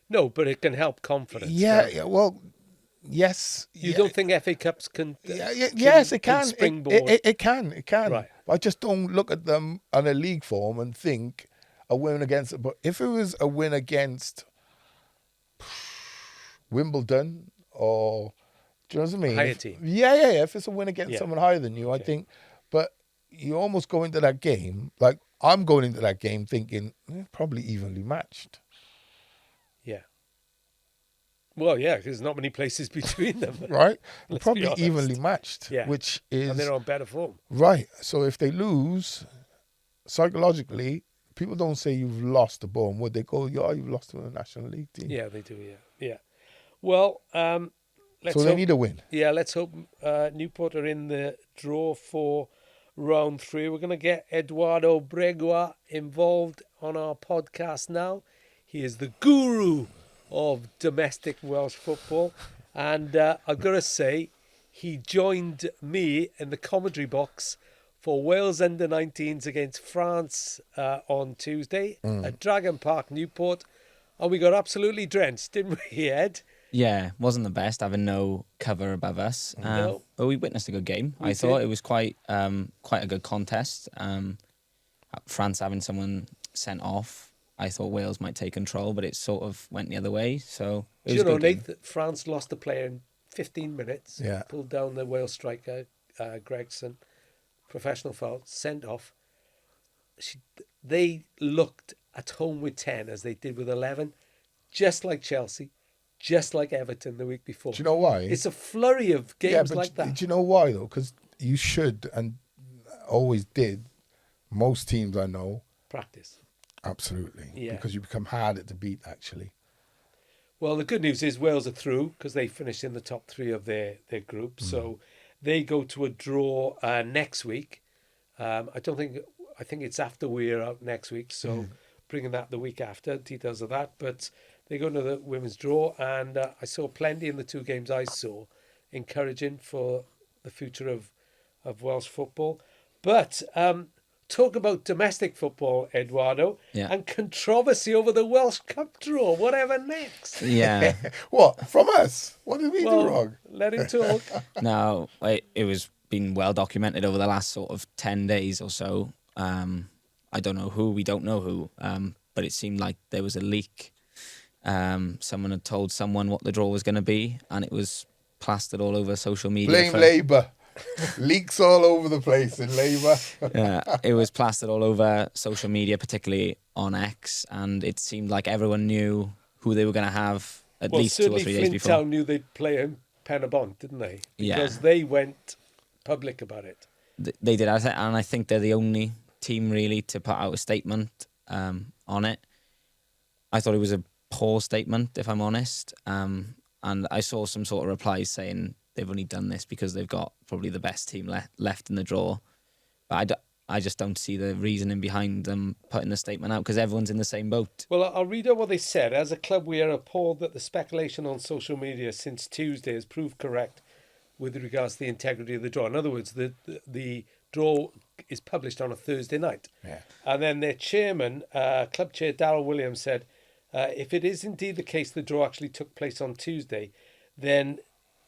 No, but it can help confidence. Yeah, well, yes. You don't think FA Cups can? Yes, it can. Springboard. It can. Right. I just don't look at them on a league form and think a win against, but if it was a win against Wimbledon or, do you know what I mean? Higher team. Yeah. If it's a win against Yeah. someone higher than you, I Okay. think. But you almost go into that game, like I'm going into that game thinking, probably evenly matched. Yeah. Well, yeah, 'cause there's not many places between them. Right? Let's be Probably honest. evenly matched, Yeah. which And is they're on better form. right. So if they lose, psychologically, people don't say you've lost the ball. Would they go, yeah, you've lost to a National League team? Yeah, they do. Yeah. Well, let's So they hope, need a win. Yeah, let's hope Newport are in the draw for round 3. We're going to get Eduardo Bregua involved on our podcast now. He is the guru of domestic Welsh football. And I've got to say, he joined me in the commentary box for Wales under-19s against France on Tuesday at Dragon Park, Newport. And we got absolutely drenched, didn't we, Ed? Yeah, wasn't the best having no cover above us. No. But we witnessed a good game. We I thought did. it was quite a good contest. France having someone sent off, I thought Wales might take control, but it sort of went the other way. So it Do was you a know, good game. Nate, that France lost a player in 15 minutes, Yeah. pulled down the Wales striker, Gregson, professional foul, sent off. They looked at home with 10 as they did with 11, just like Chelsea, just like Everton the week before. Do you know why? It's a flurry of games like that. Do you know why, though? Because you should, and always did, most teams I know, Practice. absolutely. Yeah. Because you become harder to beat, actually. Well, the good news is Wales are through because they finished in the top 3 of their group. So they go to a draw next week. I think it's after we're out next week. So bringing that the week after, details of that. But they go to the women's draw. And I saw plenty in the 2 games I saw encouraging for the future of Welsh football. But talk about domestic football, Eduardo, Yeah. and controversy over the Welsh Cup draw. Whatever next? Yeah. What? From us? What did we do wrong? Let him talk. No, it was been well documented over the last sort of 10 days or so. I don't know who, we don't know who, but it seemed like there was a leak. Someone had told someone what the draw was going to be, and it was plastered all over social media. Blame Labour. Leaks all over the place in Labour. Yeah, it was plastered all over social media, particularly on X, and it seemed like everyone knew who they were going to have at least 2 or 3 days before. Flint Town knew they'd play in Penabont, didn't they? Yeah. Because they went public about it. They did, and I think they're the only team really to put out a statement on it. I thought it was a poor statement, if I'm honest, and I saw some sort of replies saying they've only done this because they've got probably the best team left in the draw. But I just don't see the reasoning behind them putting the statement out because everyone's in the same boat. Well, I'll read out what they said. As a club, we are appalled that the speculation on social media since Tuesday has proved correct with regards to the integrity of the draw. In other words, the draw is published on a Thursday night. Yeah. And then their chairman, club chair Darryl Williams, said, if it is indeed the case the draw actually took place on Tuesday, then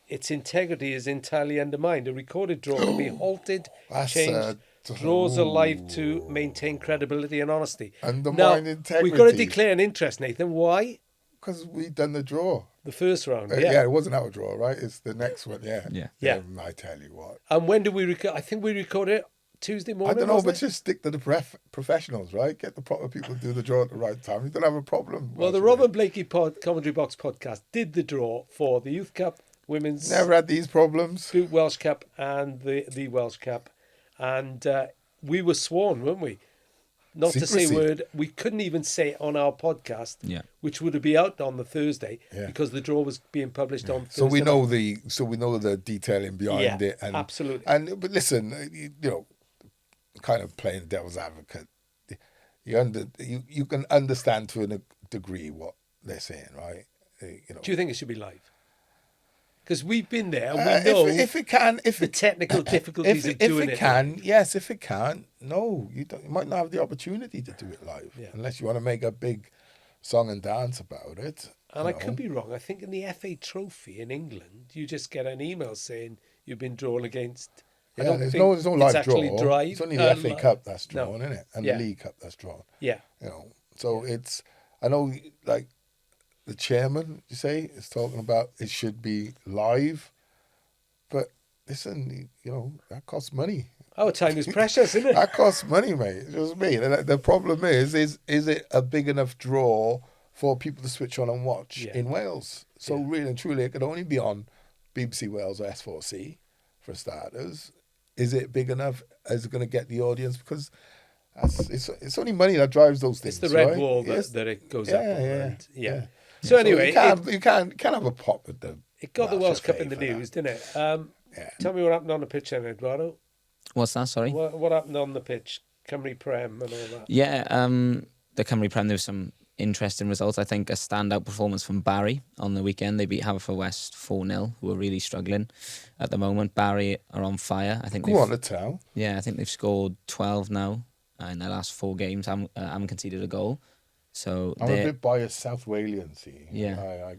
its integrity is entirely undermined. A recorded draw can be halted, That's, changed. Draws are live to maintain credibility and honesty. Undermine now, integrity. We've got to declare an interest, Nathan. Why? Because we done the draw. The first round, Yeah, it wasn't our draw, right? It's the next one, yeah. Yeah. I tell you what. And when did we record? I think we recorded it Tuesday morning. I don't know, wasn't but it? just stick to the professionals, right? Get the proper people to do the draw at the right time. You don't have a problem. Well, the Robin Blakey Commentary Box podcast did the draw for the Youth Cup, Women's Never had these problems. Boot Welsh Cup, and the Welsh Cup. And we were sworn, weren't we? Not to say Secrecy. a word. We couldn't even say it on our podcast, Yeah. which would be out on the Thursday Yeah. because the draw was being published on Thursday. So we know night. the detailing behind Yeah, it, and absolutely. But listen, you know, kind of playing devil's advocate, you can understand to a degree what they're saying, right? You know, Do you think it should be live? Because we've been there and we know if it can, if the it technical difficulties of doing it. If it can, yes. If it can, no, you might not have the opportunity to do it live unless you want to make a big song and dance about it. And I could be wrong. I think in the FA Trophy in England, you just get an email saying you've been drawn against I Yeah, don't there's think no it's live actually draw. dry. It's only the FA Cup that's no. drawn, isn't it? And Yeah. the League Cup that's drawn. Yeah. You know, so it's. I know, like the chairman, you say, is talking about it should be live, but listen, you know, that costs money. Our time is precious, isn't it? That costs money, mate. It's just me. And the problem is it a big enough draw for people to switch on and watch in Wales? So really and truly, it could only be on BBC Wales or S4C for starters. Is it big enough? Is it going to get the audience? Because it's only money that drives those things. It's the red right? wall that it goes up on. And, yeah. So anyway, you can't have a pop with the. it got the Welsh Welsh Cup FA in the for that. news, didn't it? Tell me what happened on the pitch then, Eduardo. What's that? Sorry. What happened on the pitch? Cymru Prem and all that. Yeah, the Cymru Prem, there was some interesting results. I think a standout performance from Barry on the weekend. They beat Haverfordwest 4-0, who are really struggling at the moment. Barry are on fire. I think Go on to tell. Yeah, I think they've scored 12 now in their last 4 games. Haven't conceded a goal. So I'm a bit biased South Walian, see. Yeah. I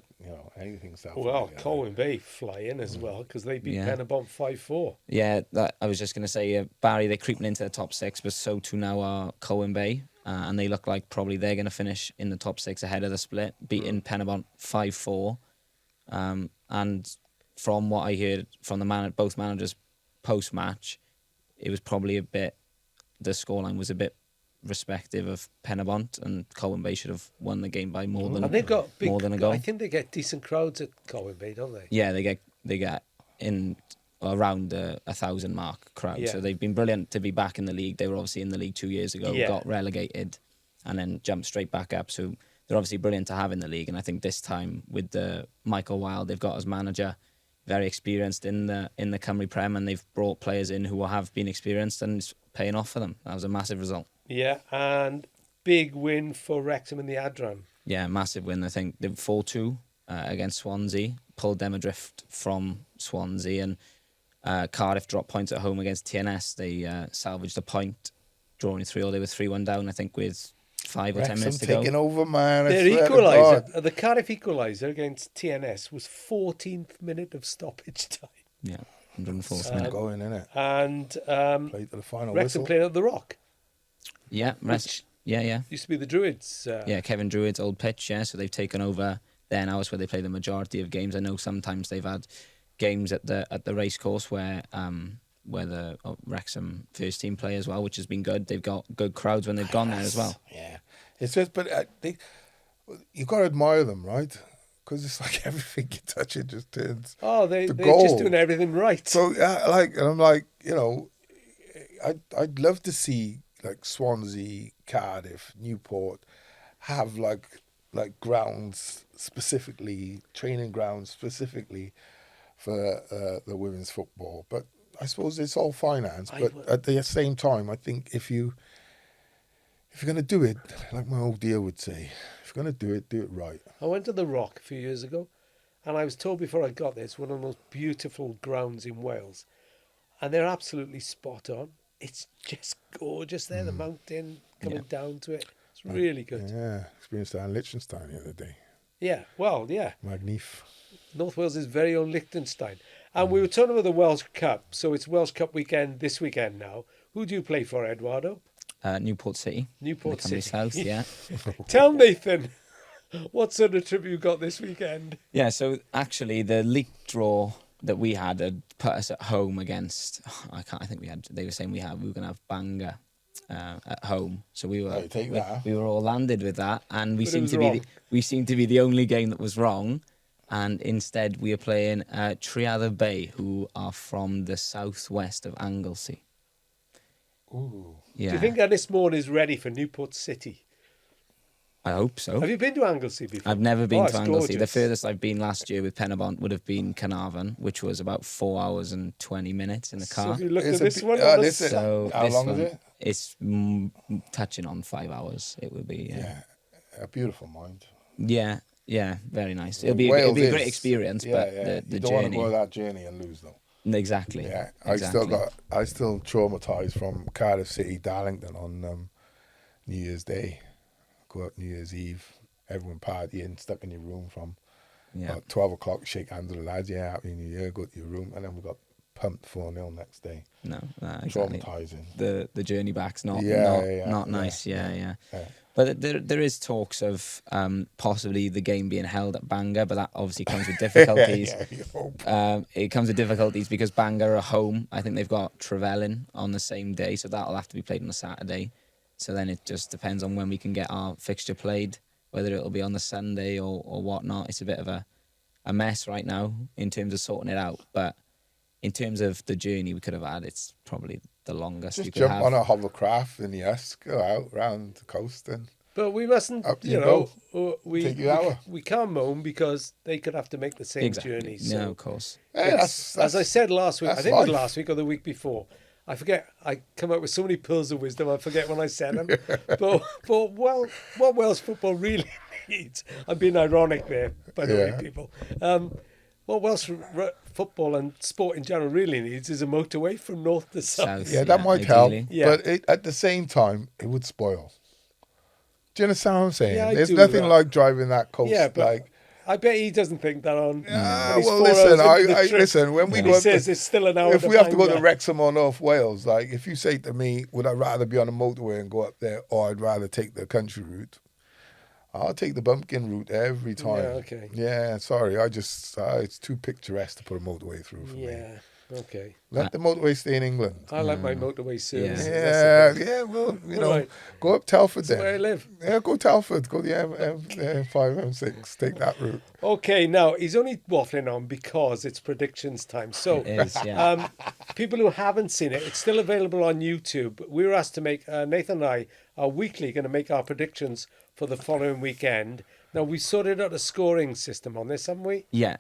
anything South Well, Walian. Colwyn Bay flying as well because they beat Yeah. Penabont 5-4. Yeah, I was just going to say, Barry, they're creeping into the top 6, but so too now are Colwyn Bay. And they look like probably they're going to finish in the top 6 ahead of the split, beating Penabont 5-4. And from what I heard from both managers post-match, it was probably the scoreline was a bit respective of Penabont, and Colwyn Bay should have won the game by more than And they've got more than a goal. I think they get decent crowds at Colwyn Bay, don't they? Yeah, they get in around the 1,000 mark crowd. Yeah. So they've been brilliant to be back in the league. They were obviously in the league 2 years ago, Yeah. got relegated, and then jumped straight back up. So they're obviously brilliant to have in the league. And I think this time with the Michael Wilde they've got as manager, very experienced in the Cymru Prem, and they've brought players in who have been experienced, and it's paying off for them. That was a massive result. Yeah, and big win for Wrexham in the Adran. Yeah, massive win. I think they 4-2 against Swansea, pulled them adrift from Swansea, and Cardiff dropped points at home against TNS. They salvaged a point, drawing 3-0. They were 3-1 down, I think, with 5 or 10 minutes to go. taking over, man. Their equaliser, the Cardiff equaliser against TNS was 14th minute of stoppage time. Yeah, 104th It's minute. going, innit? And Played to the final Wrexham whistle. played at the Rock, Yeah, which yeah. used to be the Druids. Yeah, Kevin Druid's old pitch, yeah. So they've taken over there now. It's where they play the majority of games. I know sometimes they've had games at the racecourse where the Wrexham first team play as well, which has been good. They've got good crowds when they've gone there as well. Yeah. It's just, but you got to admire them, right? Because it's like everything you touch, it just turns. they're to just gold. doing everything right. So, and I'm like, you know, I'd love to see like Swansea, Cardiff, Newport have like grounds specifically, training grounds specifically for the women's football. But I suppose it's all finance. But at the same time, I think if you're going to do it, like my old dear would say, if you're going to do it right. I went to the Rock a few years ago, and I was told before I got there, it's one of the most beautiful grounds in Wales. And they're absolutely spot on. It's just gorgeous there, the mountain coming down to it. It's really good. Yeah, experienced that in Liechtenstein the other day. Yeah, well, yeah. Magnif. North Wales' very own Liechtenstein. And we were talking about the Welsh Cup, so it's Welsh Cup weekend this weekend now. Who do you play for, Eduardo? Newport City. Newport in the Cymru City. South, yeah. Tell Nathan, what sort of trip you got this weekend? Yeah, so actually the league draw that we had put us at home against. They were saying we were going to have Bangor at home, so we were we were all landed with that, and we seemed to be the only game that was wrong, and instead we are playing Triadder Bay, who are from the southwest of Anglesey. Ooh. Yeah, Do you think Ynys is ready for Newport City? I hope so. Have you been to Anglesey before? I've never been it's to Anglesey. The gorgeous. furthest I've been last year with Penabont would have been Carnarvon, which was about 4 hours and 20 minutes in the car. So have you looked It's at a this bit- one? So How this long one, is it? It's touching on 5 hours. It would be. Yeah, a beautiful mind. Yeah, very nice. It'll be a Wales great is- experience, yeah, but yeah. the you don't want to journey. go that journey and lose though. Exactly. Yeah, exactly. I still traumatized from Cardiff City, Darlington on New Year's Day. Go out New Year's Eve, everyone partying, stuck in your room from Yeah. about 12 o'clock. Shake hands with the lads. Yeah, happy New Year. Go to your room, and then we got pumped 4-0 next day. No, exactly. Traumatizing. The journey back's not nice. Yeah. But there is talks of possibly the game being held at Bangor, but that obviously comes with difficulties. You hope. It comes with difficulties because Bangor are home. I think they've got Trevelyan on the same day, so that'll have to be played on a Saturday. So then it just depends on when we can get our fixture played, whether it'll be on the Sunday or whatnot. It's a bit of a mess right now in terms of sorting it out. But in terms of the journey we could have had, it's probably the longest you Just could jump have. on a hovercraft in the Esk, go out round the coast and But we mustn't, Up you you know, Take you an hour. we can't moan because they could have to make the same journey. So No, of course. Hey, it's- as I said last week, I that's think it was life. last week or the week before. I forget. I come up with so many pearls of wisdom. I forget when I said them. but well, what Welsh football really needs. I'm being ironic there, by the way, Yeah. people. What Welsh football and sport in general really needs is a motorway from north to south. South. yeah, that Yeah, might ideally. help. Yeah. But at the same time, it would spoil. Do you understand what I'm saying? Yeah, I There's do nothing that. like driving that coast. Yeah, but like, I bet he doesn't think that on. when he's well, 4 listen, hours into the trip. listen. When we And go he up says to, it's still an hour. if we have to go to Bangor. Wrexham or North Wales, like if you say to me, would I rather be on a motorway and go up there, or I'd rather take the country route? I'll take the bumpkin route every time. Yeah, okay. Yeah, sorry, I just it's too picturesque to put a motorway through for me. Yeah, okay. Let the motorway stay in England. I like my motorway service. Yeah, well, you know, Right. go up Telford That's then. where I live. Yeah, go Telford, go the M5, M6, take that route. Okay, now he's only waffling on because it's predictions time. So, It is, yeah. people who haven't seen it, it's still available on YouTube. We were asked to make, Nathan and I are weekly going to make our predictions for the following weekend. Now, we sorted out a scoring system on this, haven't we? Yeah,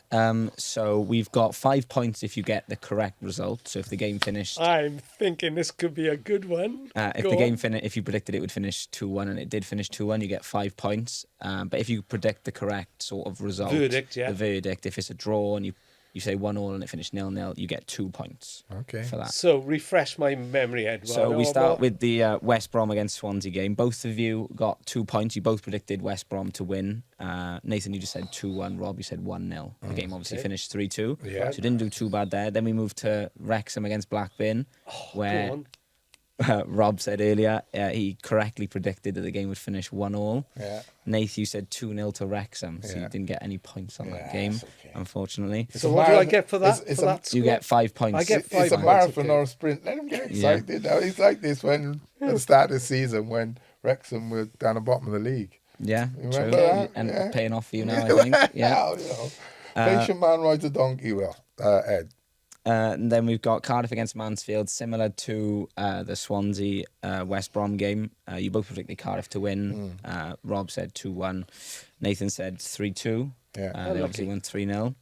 so we've got 5 points if you get the correct result. So if the game finished, I'm thinking this could be a good one. if Go the game on. if you predicted it would finish 2-1 and it did finish 2-1, you get 5 points. But if you predict the correct sort of result, Verdict, yeah. the verdict, if it's a draw and you say 1-1 and it finished 0-0, you get 2 points Okay. for that. So, refresh my memory, Edward. So we start with the West Brom against Swansea game. Both of you got 2 points. You both predicted West Brom to win. Nathan, you just said 2-1. Rob, you said 1-0. The game obviously finished 3-2. Yeah. So you didn't do too bad there. Then we moved to Wrexham against Blackburn, where Go on. Rob said earlier he correctly predicted that the game would finish 1-1. Yeah. Nath, you said 2-0 to Wrexham, so you Yeah. didn't get any points on that Yeah, game, that's okay. unfortunately. It's So, a what do I marathon- get for that? it's for a- that score? You get 5 points. I get 5 It's a points, marathon okay. or a sprint. Let him get excited. Now, he's like this when at the start of the season when Wrexham were down the bottom of the league. Yeah, You true. remember that? And Yeah. paying off for you now, I think. Yeah. You know, patient man rides a donkey. Well, Ed. And then we've got Cardiff against Mansfield, similar to the Swansea West Brom game. You both predicted Cardiff to win. Rob said 2-1. Nathan said 3-2. Yeah. They obviously won 3-0.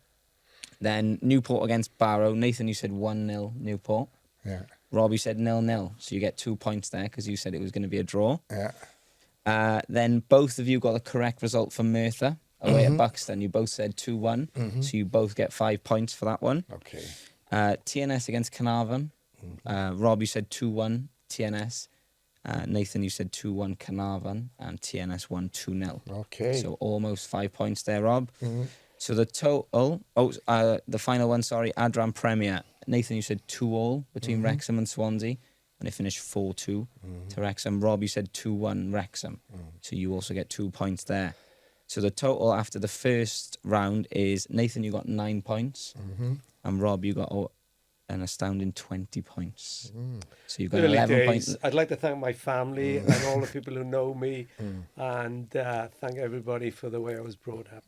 Then Newport against Barrow. Nathan, you said 1-0 Newport. Yeah. Rob, you said 0-0. So you get 2 points there because you said it was going to be a draw. Yeah. Then both of you got the correct result for Merthyr away at Buxton. You both said 2-1. So you both get 5 points for that one. Okay. TNS against Carnarvon. Rob, you said 2-1 TNS. Nathan, you said 2-1 Carnarvon. And TNS won 2-0. Okay. So almost 5 points there, Rob. So the total, the final one, sorry, Adram Premier. Nathan, you said 2-2 between Wrexham and Swansea. And it finished 4-2 to Wrexham. Rob, you said 2-1 Wrexham. So you also get 2 points there. So the total after the first round is Nathan, you got 9 points. And Rob, you got an astounding 20 points. So you've got Early 11 days. points. I'd like to thank my family and all the people who know me, and thank everybody for the way I was brought up.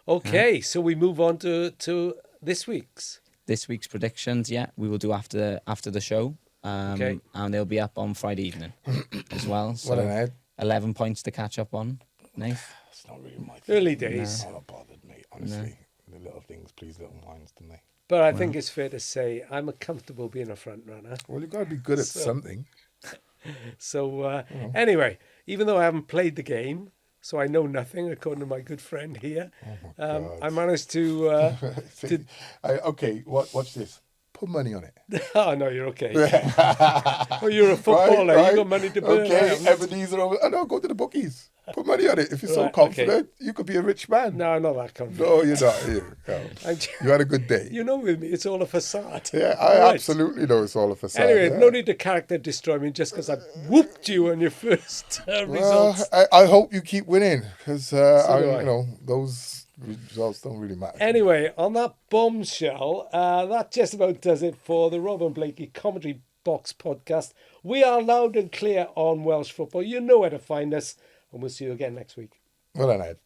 Okay, so we move on to this week's. This week's predictions, yeah, we will do after the show. Okay. And they'll be up on Friday evening as well. So What an Ed. 11 points to catch up on. Nice. It's not really my thing. Early days. I'm not bothered, mate. Honestly, the little things please little minds to me. But I think it's fair to say I'm comfortable being a front runner. Well, you've got to be good at So- something. So anyway, even though I haven't played the game, so I know nothing, according to my good friend here, I managed to... Okay, watch this. Put money on it. Oh, no, you're okay. Well, you're a footballer. Right. You got money to burn. I Okay, haven't. Ebenezer over. Oh, no, go to the bookies. Put money on it. If you're so Right, confident, you could be a rich man. No, not that confident. No, you're not. You had a good day. You know, with me, it's all a facade. Yeah, I Right. absolutely know it's all a facade. Anyway, yeah. no need to character destroy me just because I whooped you on your first Well, results. I hope you keep winning because do I. those results don't really matter. Anyway, on that bombshell, that just about does it for the Rob and Blakey Commentary Box podcast. We are loud and clear on Welsh football. You know where to find us, and we'll see you again next week. Well done, Ed.